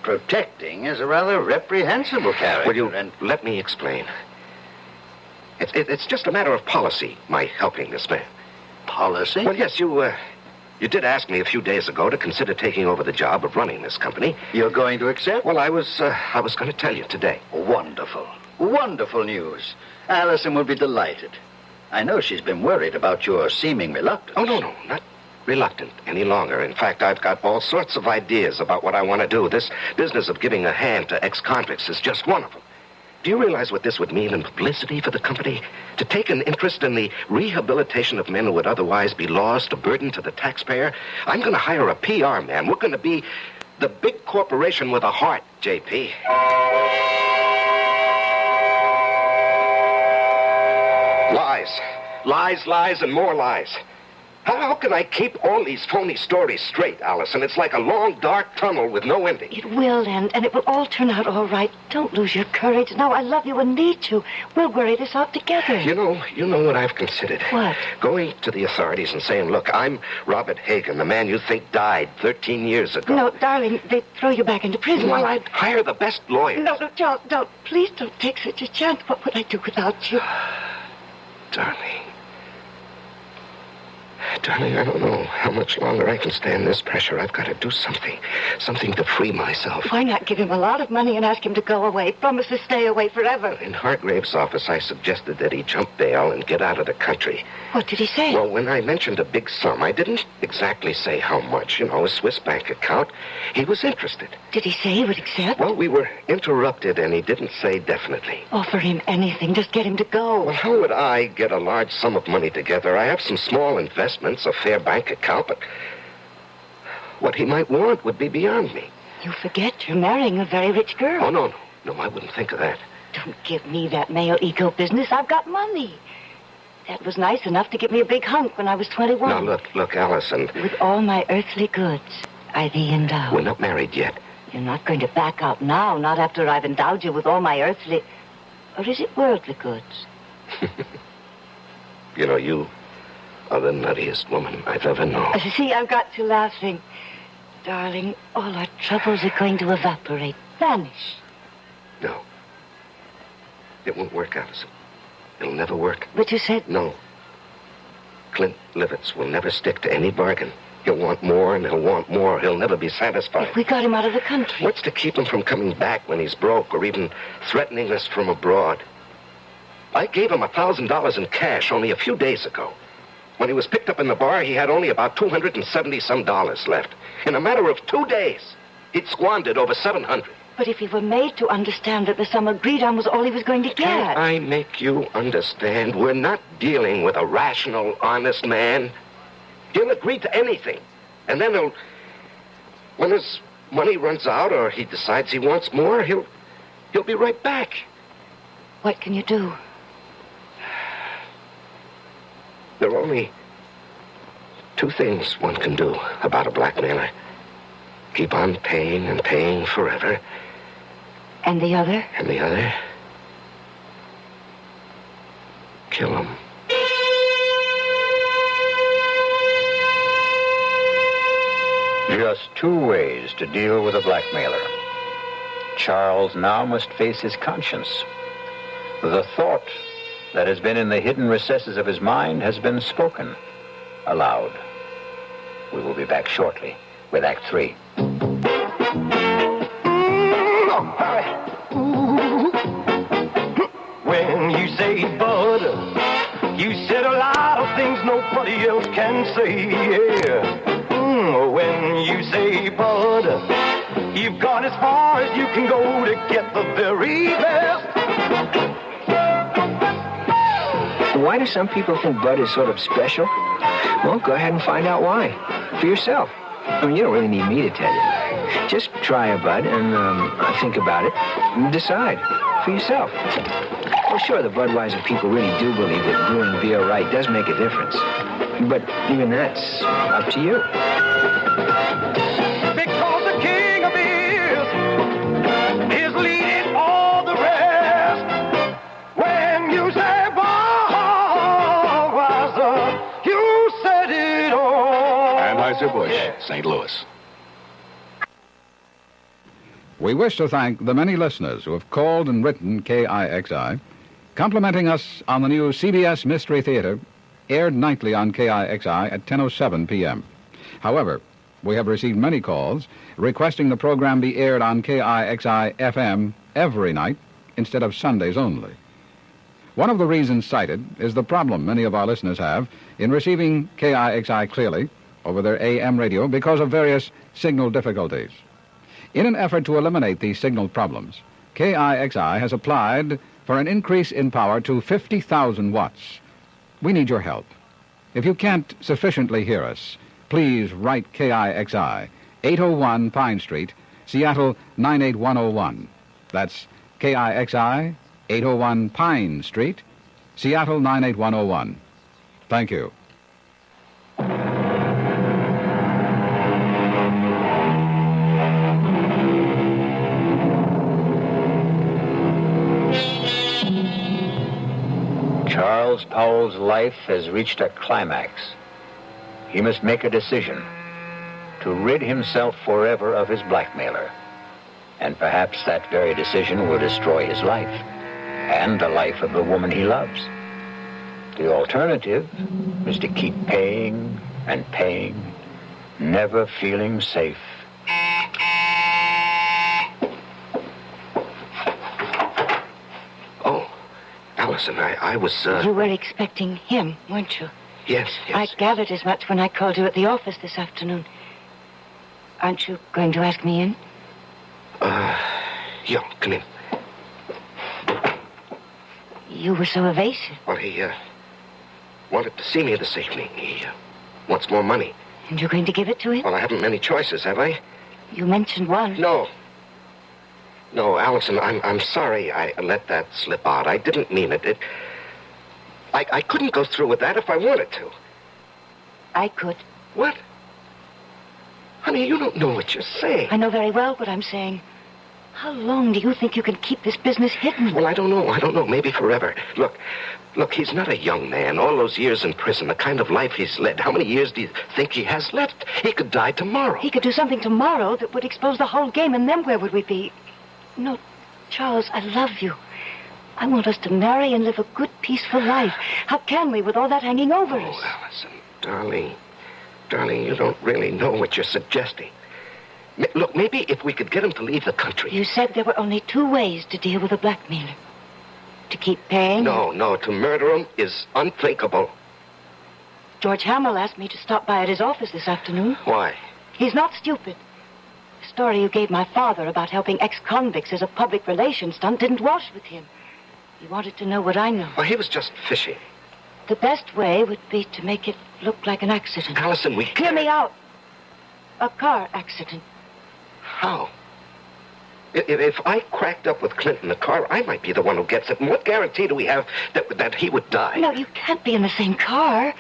protecting is a rather reprehensible character. Will you let me explain? It's just a matter of policy, my helping this man. Policy? Well, yes, you did ask me a few days ago to consider taking over the job of running this company. You're going to accept? Well, I was going to tell you today. Wonderful. Wonderful news. Allison will be delighted. I know she's been worried about your seeming reluctance. Oh, no, not reluctant any longer. In fact, I've got all sorts of ideas about what I want to do. This business of giving a hand to ex-convicts is just one of them. Do you realize what this would mean in publicity for the company? To take an interest in the rehabilitation of men who would otherwise be lost, a burden to the taxpayer? I'm going to hire a PR man. We're going to be the big corporation with a heart, J.P. Lies, and more lies. How can I keep all these phony stories straight, Allison? It's like a long, dark tunnel with no ending. It will end, and it will all turn out all right. Don't lose your courage. No, I love you and need to. We'll worry this out together. You know what I've considered? What? Going to the authorities and saying, look, I'm Robert Hagen, the man you think died 13 years ago. No, darling, they'd throw you back into prison. Well, I'd hire the best lawyers. No, Charles, don't. Please don't take such a chance. What would I do without you? Darling, I don't know how much longer I can stand this pressure. I've got to do something to free myself. Why not give him a lot of money and ask him to go away? Promise to stay away forever. In Hargrave's office, I suggested that he jump bail and get out of the country. What did he say? Well, when I mentioned a big sum, I didn't exactly say how much. A Swiss bank account. He was interested. Did he say he would accept? Well, we were interrupted, and he didn't say definitely. Offer him anything. Just get him to go. Well, how would I get a large sum of money together? I have some small investments, a fair bank account, but what he might want would be beyond me. You forget you're marrying a very rich girl. Oh, no, I wouldn't think of that. Don't give me that male ego business. I've got money. That was nice enough to give me a big hunk when I was 21. Now, look, Allison. With all my earthly goods, I thee endow. We're not married yet. You're not going to back out now, not after I've endowed you with all my earthly... Or is it worldly goods? You know, you are the nuttiest woman I've ever known. See, I've got you laughing. Darling, all our troubles are going to evaporate, vanish. No. It won't work, Allison. It'll never work. But you said... No. Clint Livitz will never stick to any bargain. He'll want more, and he'll want more. He'll never be satisfied. If we got him out of the country. What's to keep him from coming back when he's broke, or even threatening us from abroad? I gave him $1,000 in cash only a few days ago. When he was picked up in the bar, he had only about $270-some left. In a matter of 2 days, he'd squandered over $700. But if he were made to understand that the sum agreed on was all he was going to get... Can't I make you understand? We're not dealing with a rational, honest man. He'll agree to anything. And then when his money runs out or he decides he wants more, he'll be right back. What can you do? There are only 2 things one can do about a blackmailer. Keep on paying and paying forever. And the other? And the other? Kill him. Just 2 ways to deal with a blackmailer. Charles now must face his conscience. The thought that has been in the hidden recesses of his mind has been spoken aloud. We will be back shortly with Act 3. When you say bud, you said a lot of things nobody else can say, yeah. When you say bud, you've gone as far as you can go to get the very best. Why do some people think bud is sort of special? Well, go ahead and find out why for yourself. I mean, you don't really need me to tell you. Just try a bud and think about it and decide for yourself. Well, sure, the Budweiser people really do believe that brewing beer right does make a difference. But even that's up to you. Because the king of beers is leading all the rest. When you say Budweiser, you said it all. Anheuser-Busch, St. Louis. We wish to thank the many listeners who have called and written KIXI, complimenting us on the new CBS Mystery Theater, aired nightly on KIXI at 10:07 p.m. However, we have received many calls requesting the program be aired on KIXI FM every night instead of Sundays only. One of the reasons cited is the problem many of our listeners have in receiving KIXI clearly over their AM radio because of various signal difficulties. In an effort to eliminate these signal problems, KIXI has applied for an increase in power to 50,000 watts. We need your help. If you can't sufficiently hear us, please write KIXI, 801 Pine Street, Seattle 98101. That's KIXI, 801 Pine Street, Seattle 98101. Thank you. Charles Powell's life has reached a climax. He must make a decision to rid himself forever of his blackmailer. And perhaps that very decision will destroy his life and the life of the woman he loves. The alternative is to keep paying and paying, never feeling safe. Allison, I was, You were expecting him, weren't you? Yes. I gathered as much when I called you at the office this afternoon. Aren't you going to ask me in? Yeah, come in. You were so evasive. Well, he, wanted to see me this evening. He, wants more money. And you're going to give it to him? Well, I haven't many choices, have I? You mentioned one. No, Allison, I'm sorry I let that slip out. I didn't mean it. I couldn't go through with that if I wanted to. I could. What? Honey, you don't know what you're saying. I know very well what I'm saying. How long do you think you can keep this business hidden? Well, I don't know. Maybe forever. Look, he's not a young man. All those years in prison, the kind of life he's led. How many years do you think he has left? He could die tomorrow. He could do something tomorrow that would expose the whole game, and then where would we be? No, Charles, I love you. I want us to marry and live a good, peaceful life. How can we with all that hanging over us? Oh, Allison, darling, you don't really know what you're suggesting. Look, maybe if we could get him to leave the country. You said there were only 2 ways to deal with a blackmailer. To keep paying? No, to murder him is unthinkable. George Hamill asked me to stop by at his office this afternoon. Why? He's not stupid. The story you gave my father about helping ex-convicts as a public relations stunt didn't wash with him. He wanted to know what I know. Well, he was just fishing. The best way would be to make it look like an accident. Allison, we Hear me out. A car accident. How? If I cracked up with Clint in the car, I might be the one who gets it. And what guarantee do we have that he would die? No, you can't be in the same car.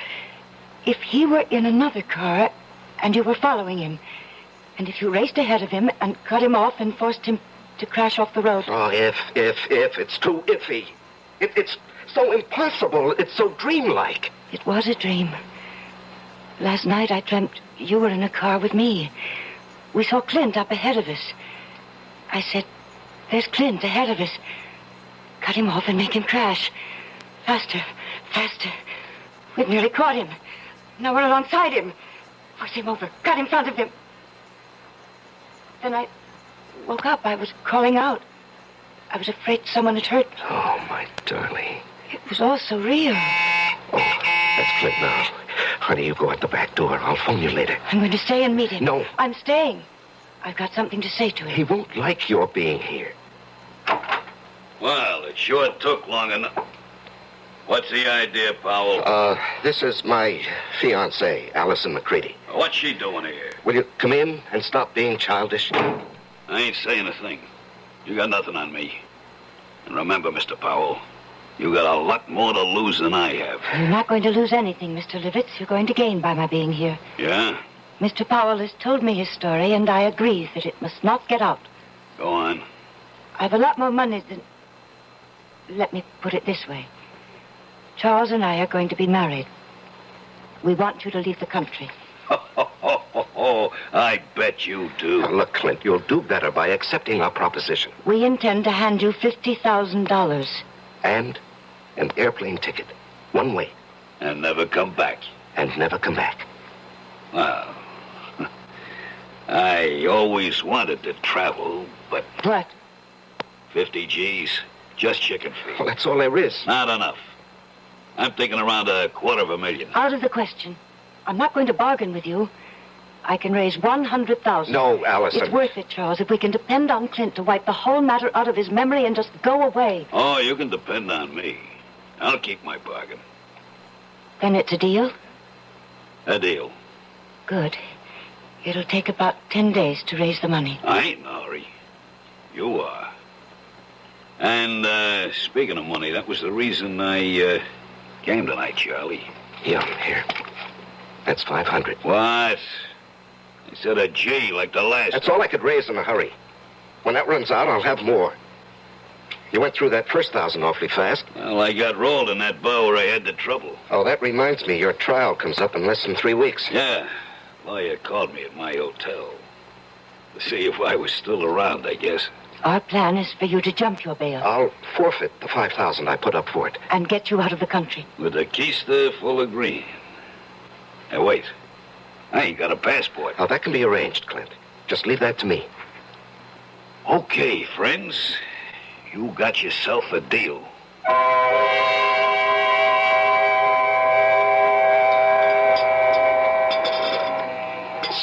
If he were in another car and you were following him, and if you raced ahead of him and cut him off and forced him to crash off the road. Oh, if. It's too iffy. It's so impossible. It's so dreamlike. It was a dream. Last night I dreamt you were in a car with me. We saw Clint up ahead of us. I said, there's Clint ahead of us. Cut him off and make him crash. Faster. We've nearly caught him. Now we're alongside him. Force him over. Cut in front of him. Then I woke up. I was calling out. I was afraid someone had hurt me. Oh, my darling. It was all so real. Oh, that's Clint now. Honey, you go out the back door. I'll phone you later. I'm going to stay and meet him. No. I'm staying. I've got something to say to him. He won't like your being here. Well, it sure took long enough. What's the idea, Powell? This is my fiancée, Allison McCready. What's she doing here? Will you come in and stop being childish? I ain't saying a thing. You got nothing on me. And remember, Mr. Powell, you got a lot more to lose than I have. You're not going to lose anything, Mr. Livitz. You're going to gain by my being here. Yeah? Mr. Powell has told me his story, and I agree that it must not get out. Go on. I've a lot more money than... Let me put it this way. Charles and I are going to be married. We want you to leave the country. I bet you do. Now, look, Clint, you'll do better by accepting our proposition. We intend to hand you $50,000. And an airplane ticket. One way. And never come back. And never come back. Well, I always wanted to travel, but... What? 50 G's. Just chicken feed. Well, that's all there is. Not enough. I'm thinking around $250,000. Out of the question. I'm not going to bargain with you. I can raise $100,000. No, Allison. It's worth it, Charles, if we can depend on Clint to wipe the whole matter out of his memory and just go away. Oh, you can depend on me. I'll keep my bargain. Then it's a deal? A deal. Good. It'll take about 10 days to raise the money. I ain't in a hurry. You are. And, speaking of money, that was the reason I, came tonight, Charlie. Yeah, here. That's $500. What? Instead of G like the last. That's all I could raise in a hurry. When that runs out, I'll have more. You went through that first 1,000 awfully fast. Well, I got rolled in that bar where I had the trouble. Oh, that reminds me. Your trial comes up in less than 3 weeks. Yeah. Lawyer called me at my hotel. To see if I was still around, I guess. Our plan is for you to jump your bail. I'll forfeit the $5,000 I put up for it. And get you out of the country. With a keister full of green. Hey, wait. I ain't got a passport. Oh, that can be arranged, Clint. Just leave that to me. Okay, friends. You got yourself a deal.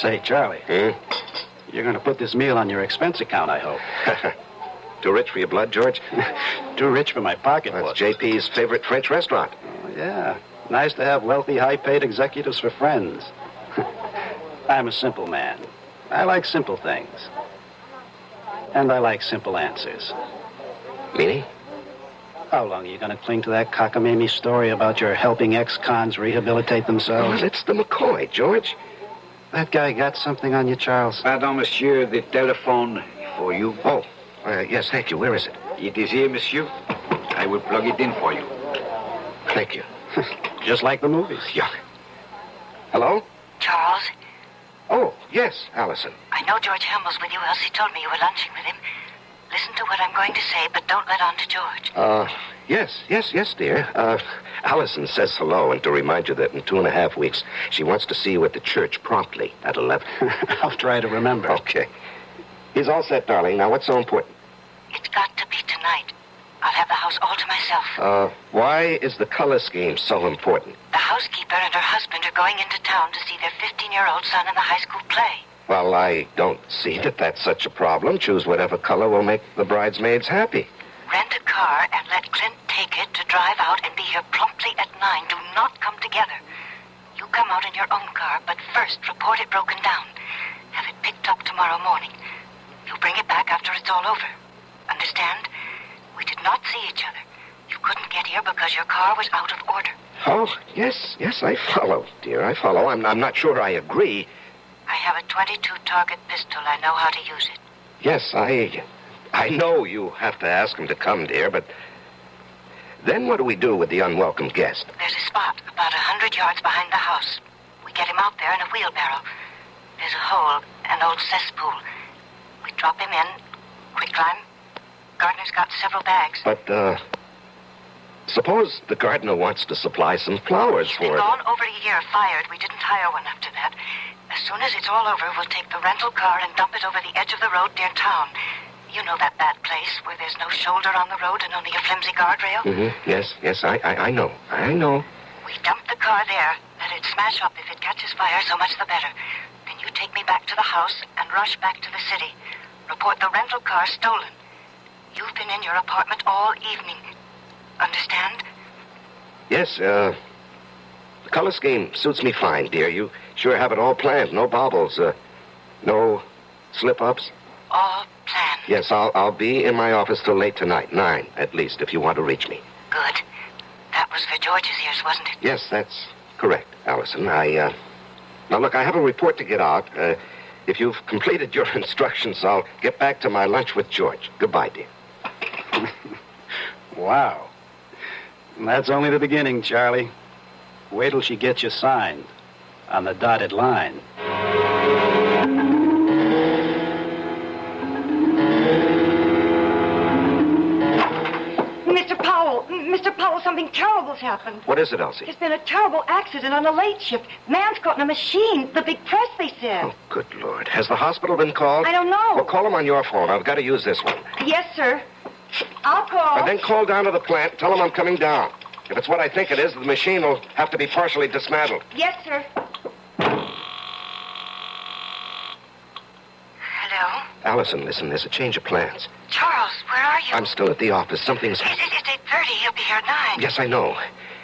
Say, Charlie. You're going to put this meal on your expense account, I hope. Too rich for your blood, George? Too rich for my pocketbook. That's JP's favorite French restaurant. Oh, yeah. Nice to have wealthy, high-paid executives for friends. I'm a simple man. I like simple things. And I like simple answers. Meaning? How long are you going to cling to that cockamamie story about your helping ex-cons rehabilitate themselves? Well, it's the McCoy, George. That guy got something on you, Charles? Pardon, monsieur, the telephone for you. Oh, yes, thank you. Where is it? It is here, monsieur. I will plug it in for you. Thank you. Just like the movies. Yeah. Hello? Charles? Oh, yes, Allison. I know George Hamill's with you, else he told me you were lunching with him. Listen to what I'm going to say, but don't let on to George. Yes, dear. Allison says hello, and to remind you that in 2.5 weeks, she wants to see you at the church promptly at 11. I'll try to remember. Okay. He's all set, darling. Now, what's so important? It's got to be tonight. I'll have the house all to myself. Why is the color scheme so important? The housekeeper and her husband are going into town to see their 15-year-old son in the high school play. Well, I don't see that that's such a problem. Choose whatever color will make the bridesmaids happy. Rent a car and let Clint take it to drive out and be here promptly at 9. Do not come together. You come out in your own car, but first report it broken down. Have it picked up tomorrow morning. You'll bring it back after it's all over. Understand? We did not see each other. You couldn't get here because your car was out of order. Oh, yes, I follow, dear. I follow. I'm not sure I agree. I have a .22 target pistol. I know how to use it. Yes, I know you have to ask him to come, dear, but then what do we do with the unwelcome guest? There's a spot about 100 yards behind the house. We get him out there in a wheelbarrow. There's a hole, an old cesspool. We drop him in, quicklime. Gardner's got several bags. But, suppose the gardener wants to supply some flowers for it. He's been gone over a year, fired. We didn't hire one after that. As soon as it's all over, we'll take the rental car and dump it over the edge of the road near town. You know that bad place where there's no shoulder on the road and only a flimsy guardrail? Mm-hmm. Yes, I know. We dump the car there. Let it smash up. If it catches fire, so much the better. Then you take me back to the house and rush back to the city. Report the rental car stolen. You've been in your apartment all evening. Understand? Yes, the color scheme suits me fine, dear. You sure have it all planned. No baubles, no slip-ups. All planned. Yes, I'll be in my office till late tonight, 9 at least, if you want to reach me. Good. That was for George's ears, wasn't it? Yes, that's correct, Allison. Now look, I have a report to get out. If you've completed your instructions, I'll get back to my lunch with George. Goodbye, dear. Wow. That's only the beginning, Charlie. Wait till she gets you signed on the dotted line. Mr. Powell, something terrible's happened. What is it, Elsie? There's been a terrible accident on a late shift. Man's caught in a machine. The big press, they said. Oh, good Lord. Has the hospital been called? I don't know. Well, call them on your phone. I've got to use this one. Yes, sir. I'll call. And then call down to the plant. Tell them I'm coming down. If it's what I think it is, the machine will have to be partially dismantled. Yes, sir. Hello? Allison, listen, there's a change of plans. Charles, where are you? I'm still at the office. Something's... It's 8:30. He'll be here at 9. Yes, I know.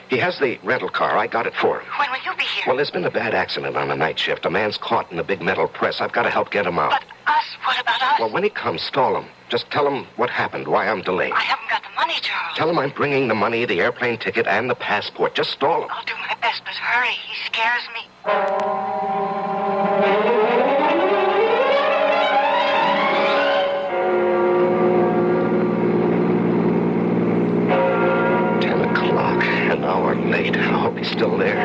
He has the rental car. I got it for him. When will you be here? Well, there's been a bad accident on the night shift. A man's caught in the big metal press. I've got to help get him out. But us? What about us? Well, when he comes, stall him. Just tell him what happened, why I'm delayed. I haven't got the money, Charles. Tell him I'm bringing the money, the airplane ticket, and the passport. Just stall him. I'll do my best, but hurry. He scares me. 10 o'clock. An hour late. I hope he's still there.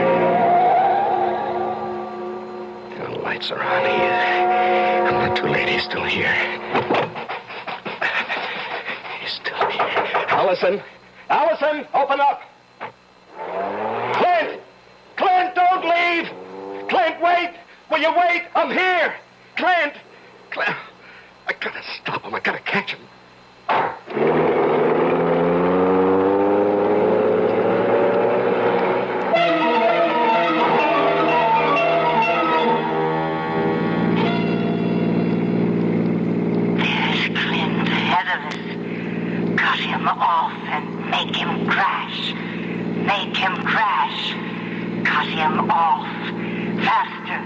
The lights are on here. I'm not too late. He's still here. He's still here. Allison! Allison! Open up! Clint! Clint, don't leave! Clint, wait! Will you wait? I'm here! Clint! Clint! I gotta stop him. I gotta catch him. Off and make him crash. Make him crash. Cut him off. Faster.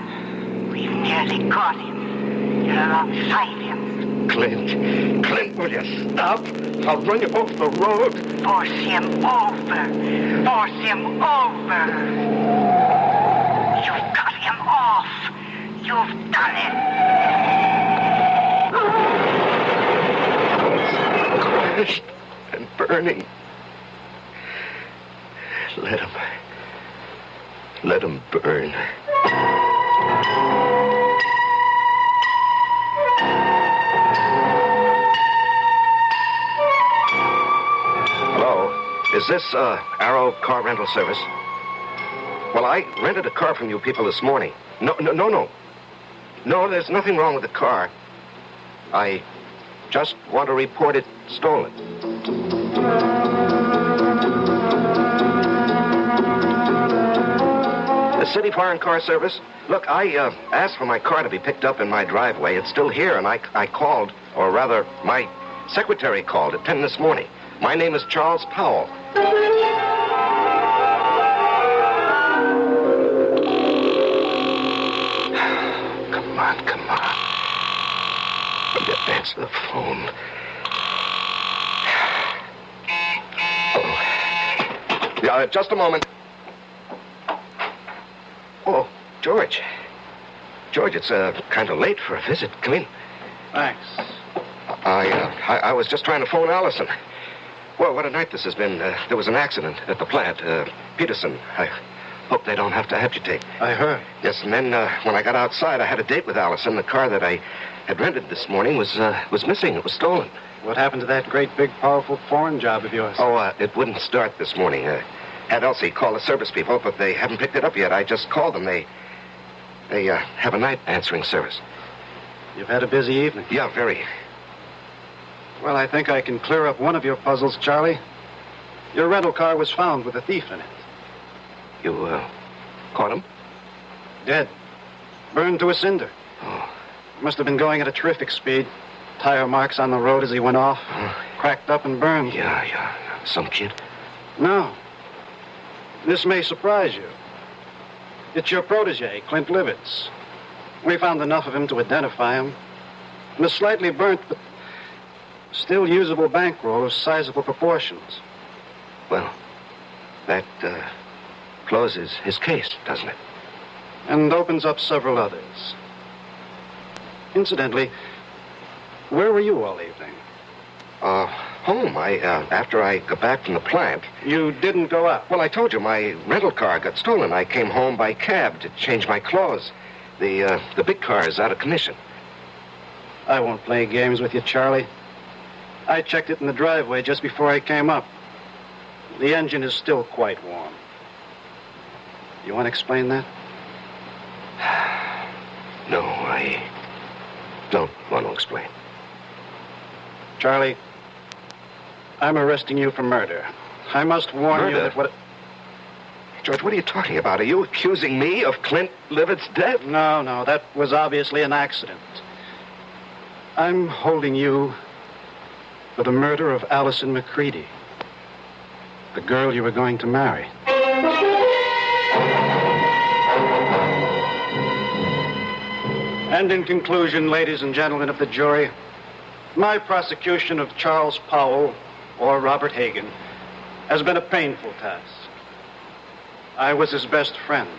We've nearly got him. You're alongside him. Clint, will you stop? I'll run you off the road. Force him over. Force him over. You've got him off. You've done it. Crashed and burning. Let him burn. Hello, is this Arrow Car Rental Service? Well, I rented a car from you people this morning. No, there's nothing wrong with the car. I just want to report it stolen. The City Foreign Car Service? Look, I asked for my car to be picked up in my driveway. It's still here, and I called, or rather, my secretary called at 10 this morning. My name is Charles Powell. Come on. Will you answer the phone? Oh. Yeah, just a moment. Oh, George. George, it's kind of late for a visit. Come in. Thanks. I was just trying to phone Allison. Well, what a night this has been. There was an accident at the plant. Peterson. I hope they don't have to amputate. I heard. Yes, and then when I got outside, I had a date with Allison. The car that I had rented this morning was missing. It was stolen. What happened to that great, big, powerful foreign job of yours? Oh, it wouldn't start this morning. Had Elsie call the service people, but they haven't picked it up yet. I just called them. They have a night answering service. You've had a busy evening. Yeah, very. Well, I think I can clear up one of your puzzles, Charlie. Your rental car was found with a thief in it. You, caught him? Dead. Burned to a cinder. Oh. Must have been going at a terrific speed. Tire marks on the road as he went off. Cracked up and burned. Yeah. Some kid? No. This may surprise you. It's your protege, Clint Livitz. We found enough of him to identify him. And a slightly burnt, but still usable bankroll of sizable proportions. Well, that closes his case, doesn't it? And opens up several others. Incidentally, where were you all evening? Home. After I got back from the plant. You didn't go out? Well, I told you, my rental car got stolen. I came home by cab to change my clothes. The big car is out of commission. I won't play games with you, Charlie. I checked it in the driveway just before I came up. The engine is still quite warm. You want to explain that? No, I don't want to explain. Charlie, I'm arresting you for murder. I must warn you that what... George, what are you talking about? Are you accusing me of Clint Livitt's death? No, that was obviously an accident. I'm holding you for the murder of Allison McCready, the girl you were going to marry. And in conclusion, ladies and gentlemen of the jury, my prosecution of Charles Powell, or Robert Hagen, has been a painful task. I was his best friend.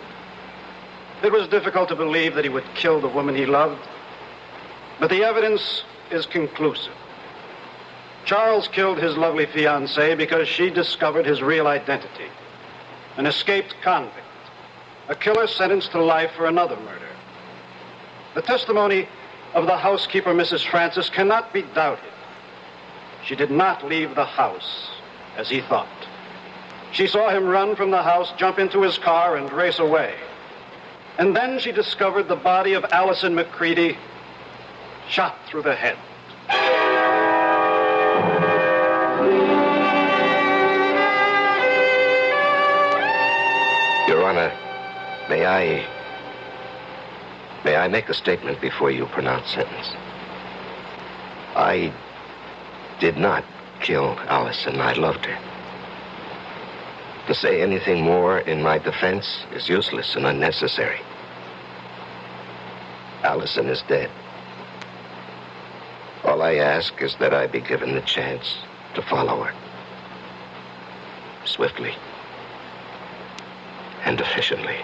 It was difficult to believe that he would kill the woman he loved, but the evidence is conclusive. Charles killed his lovely fiancée because she discovered his real identity. An escaped convict, a killer sentenced to life for another murder. The testimony of the housekeeper, Mrs. Francis, cannot be doubted. She did not leave the house as he thought. She saw him run from the house, jump into his car, and race away. And then she discovered the body of Allison McCready shot through the head. Your Honor, may I make a statement before you pronounce sentence? I did not kill Allison. I loved her. To say anything more in my defense is useless and unnecessary. Allison is dead. All I ask is that I be given the chance to follow her. Swiftly. And efficiently.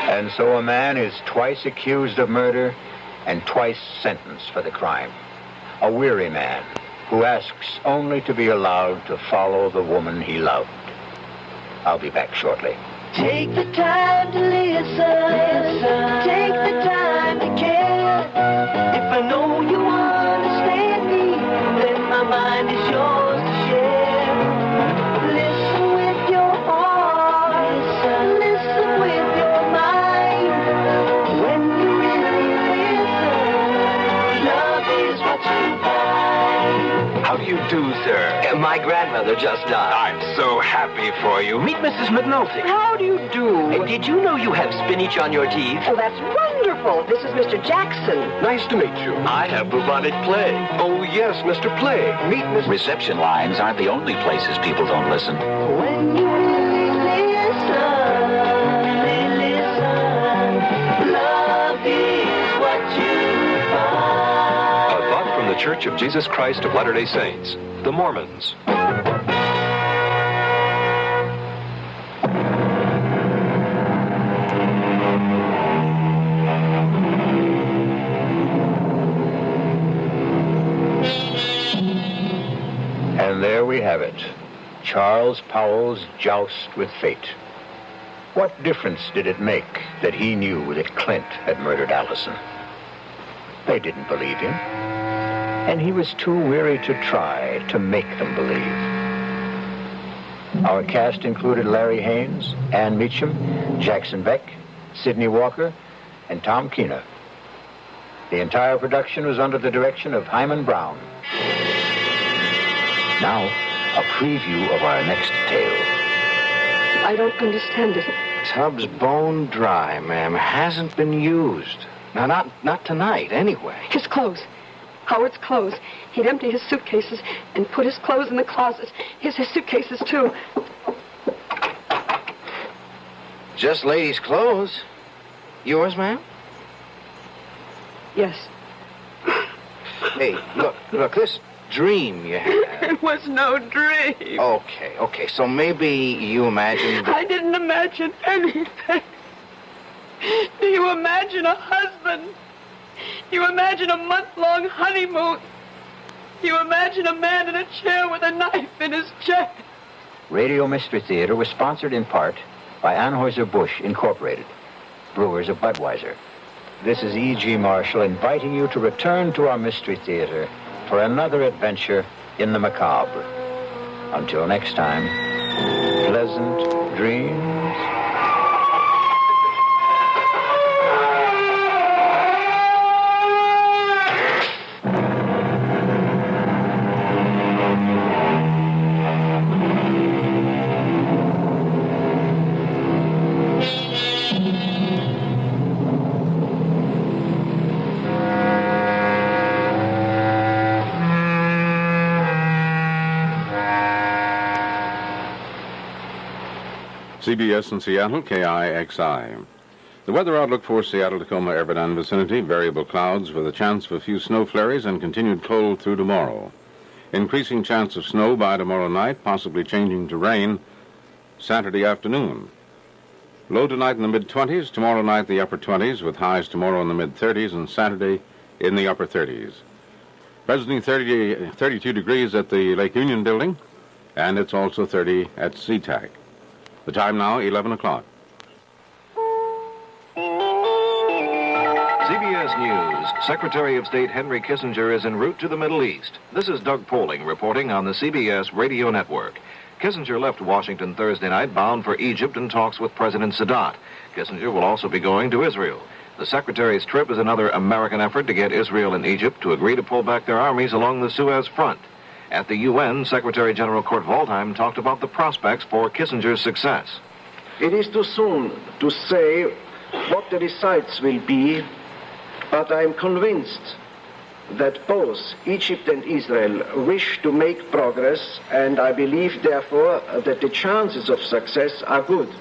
And so a man is twice accused of murder and twice sentenced for the crime. A weary man who asks only to be allowed to follow the woman he loved. I'll be back shortly. Take the time to listen. Take the time to care. If I know you understand me, then my mind is yours to share. Listen with your heart. Listen with your mind. When you really listen, love is what you find. How do you do, sir? My grandmother just died. I'm so happy for you. Meet Mrs. McNulty. How do you do? Did you know you have spinach on your teeth? Oh, that's wonderful. This is Mr. Jackson. Nice to meet you. I have bubonic plague. Oh, yes, Mr. Plague. Meet Miss... Reception lines aren't the only places people don't listen. When you really listen, love is what you find. A thought from the Church of Jesus Christ of Latter-day Saints, the Mormons. And there we have it. Charles Powell's joust with fate. What difference did it make that he knew that Clint had murdered Allison? They didn't believe him. And he was too weary to try to make them believe. Our cast included Larry Haines, Ann Meacham, Jackson Beck, Sidney Walker, and Tom Keena. The entire production was under the direction of Hyman Brown. Now, a preview of our next tale. I don't understand it. Tub's bone dry, ma'am. Hasn't been used. Now, not tonight, anyway. His clothes. Howard's clothes. He'd empty his suitcases and put his clothes in the closet. His suitcases, too. Just ladies' clothes. Yours, ma'am? Yes. Hey, look, this dream you had. It was no dream. Okay, so maybe you imagined... I didn't imagine anything. Do you imagine a husband? You imagine a month-long honeymoon? You imagine a man in a chair with a knife in his chest? Radio Mystery Theater was sponsored in part by Anheuser-Busch Incorporated, brewers of Budweiser. This is E.G. Marshall inviting you to return to our Mystery Theater for another adventure in the macabre. Until next time, pleasant dreams. CBS in Seattle, KIXI. The weather outlook for Seattle-Tacoma Everett vicinity, variable clouds with a chance of a few snow flurries and continued cold through tomorrow. Increasing chance of snow by tomorrow night, possibly changing to rain Saturday afternoon. Low tonight in the mid-20s, tomorrow night the upper 20s, with highs tomorrow in the mid-30s and Saturday in the upper 30s. Presently 32 degrees at the Lake Union building, and it's also 30 at SeaTac. The time now, 11 o'clock. CBS News. Secretary of State Henry Kissinger is en route to the Middle East. This is Doug Poling reporting on the CBS radio network. Kissinger left Washington Thursday night bound for Egypt in talks with President Sadat. Kissinger will also be going to Israel. The Secretary's trip is another American effort to get Israel and Egypt to agree to pull back their armies along the Suez front. At the UN, Secretary General Kurt Waldheim talked about the prospects for Kissinger's success. It is too soon to say what the results will be, but I am convinced that both Egypt and Israel wish to make progress, and I believe, therefore, that the chances of success are good.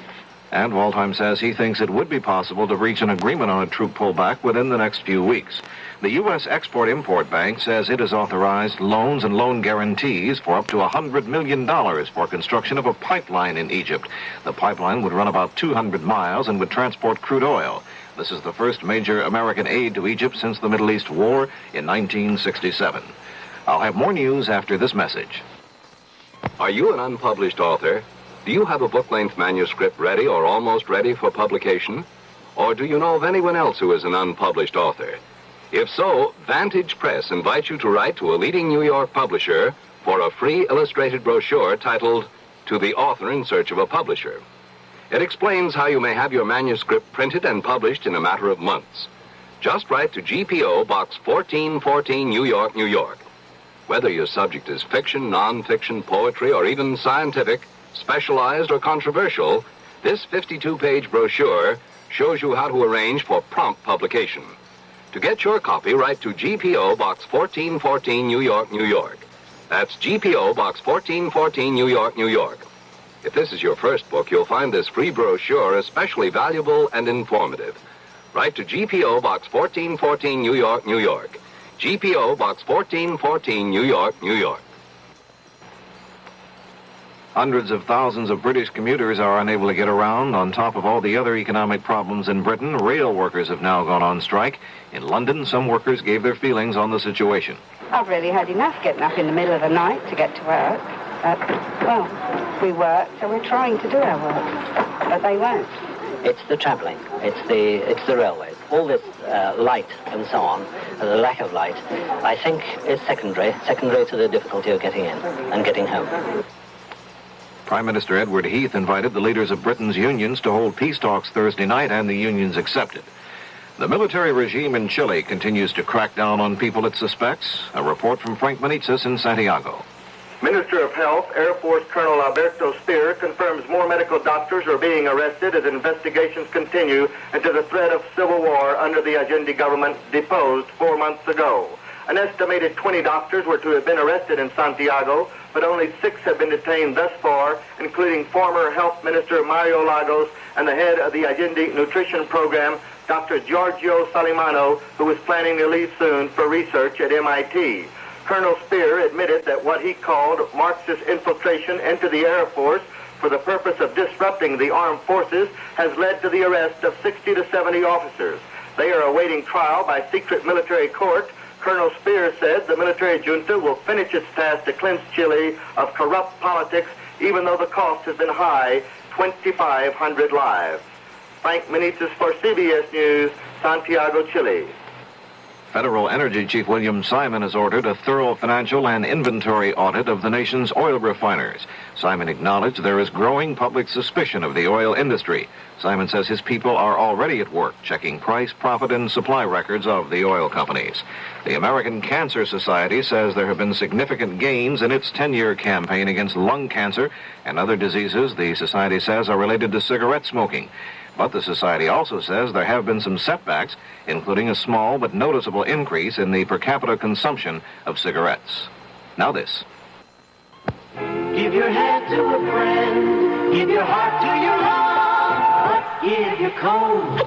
And Waldheim says he thinks it would be possible to reach an agreement on a troop pullback within the next few weeks. The U.S. Export-Import Bank says it has authorized loans and loan guarantees for up to $100 million for construction of a pipeline in Egypt. The pipeline would run about 200 miles and would transport crude oil. This is the first major American aid to Egypt since the Middle East War in 1967. I'll have more news after this message. Are you an unpublished author? Do you have a book-length manuscript ready or almost ready for publication? Or do you know of anyone else who is an unpublished author? If so, Vantage Press invites you to write to a leading New York publisher for a free illustrated brochure titled, To the Author in Search of a Publisher. It explains how you may have your manuscript printed and published in a matter of months. Just write to GPO Box 1414, New York, New York. Whether your subject is fiction, non-fiction, poetry, or even scientific, specialized, or controversial, this 52-page brochure shows you how to arrange for prompt publication. To get your copy, write to GPO Box 1414, New York, New York. That's GPO Box 1414, New York, New York. If this is your first book, you'll find this free brochure especially valuable and informative. Write to GPO Box 1414, New York, New York. GPO Box 1414, New York, New York. Hundreds of thousands of British commuters are unable to get around. On top of all the other economic problems in Britain, rail workers have now gone on strike. In London, some workers gave their feelings on the situation. I've really had enough getting up in the middle of the night to get to work. But, we work, so we're trying to do our work. But they won't. It's the travelling. It's the railways. All this light and so on, the lack of light, I think is secondary to the difficulty of getting in and getting home. Prime Minister Edward Heath invited the leaders of Britain's unions to hold peace talks Thursday night, and the unions accepted. The military regime in Chile continues to crack down on people it suspects. A report from Frank Manitzis in Santiago. Minister of Health, Air Force Colonel Alberto Speer, confirms more medical doctors are being arrested as investigations continue into the threat of civil war under the Allende government deposed 4 months ago. An estimated 20 doctors were to have been arrested in Santiago, but only 6 have been detained thus far, including former Health Minister Mario Lagos and the head of the Allende Nutrition Program, Dr. Giorgio Salimano, who is planning to leave soon for research at MIT. Colonel Speer admitted that what he called Marxist infiltration into the Air Force for the purpose of disrupting the armed forces has led to the arrest of 60 to 70 officers. They are awaiting trial by secret military court. Colonel Speer said the military junta will finish its task to cleanse Chile of corrupt politics, even though the cost has been high, 2,500 lives. Frank Manitzis for CBS News, Santiago, Chile. Federal Energy Chief William Simon has ordered a thorough financial and inventory audit of the nation's oil refiners. Simon acknowledged there is growing public suspicion of the oil industry. Simon says his people are already at work checking price, profit, and supply records of the oil companies. The American Cancer Society says there have been significant gains in its 10-year campaign against lung cancer and other diseases the society says are related to cigarette smoking. But the society also says there have been some setbacks, including a small but noticeable increase in the per capita consumption of cigarettes. Now this. Give your hand to a friend. Give your heart to your love. Give your cold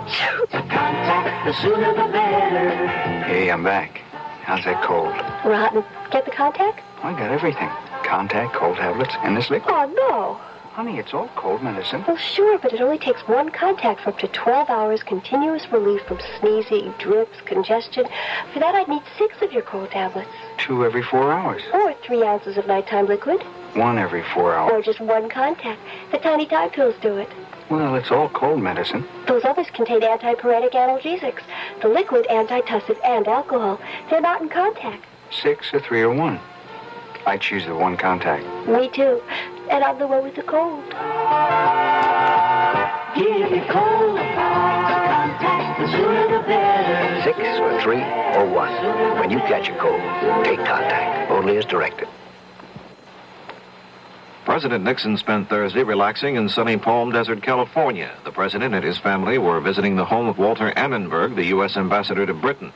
to contact. The sooner the better. Hey, I'm back. How's that cold? Rotten. Get the contact? I got everything. Contact, cold tablets, and this liquid. Oh, no. Honey, it's all cold medicine. Well, sure, but it only takes one contact for up to 12 hours continuous relief from sneezing, drips, congestion. For that, I'd need 6 of your cold tablets. 2 every 4 hours. Or 3 ounces of nighttime liquid. 1 every 4 hours. Or just 1 contact. The tiny Tide pills do it. Well, it's all cold medicine. Those others contain antipyretic analgesics. The liquid, antitussive, and alcohol. They're not in contact. 6 or 3 or 1. I choose the 1 contact. Me too. And I'm the one with the cold. Give your cold contact. The sooner the better. 6 or 3 or 1. When you catch a cold, take contact. Only as directed. President Nixon spent Thursday relaxing in sunny Palm Desert, California. The president and his family were visiting the home of Walter Annenberg, the U.S. ambassador to Britain.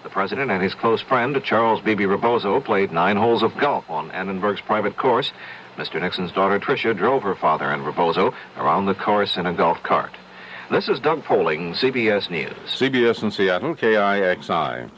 The president and his close friend, Charles B.B. Rebozo, played 9 holes of golf on Annenberg's private course. Mr. Nixon's daughter, Tricia, drove her father and Rebozo around the course in a golf cart. This is Doug Poling, CBS News. CBS in Seattle, KIXI.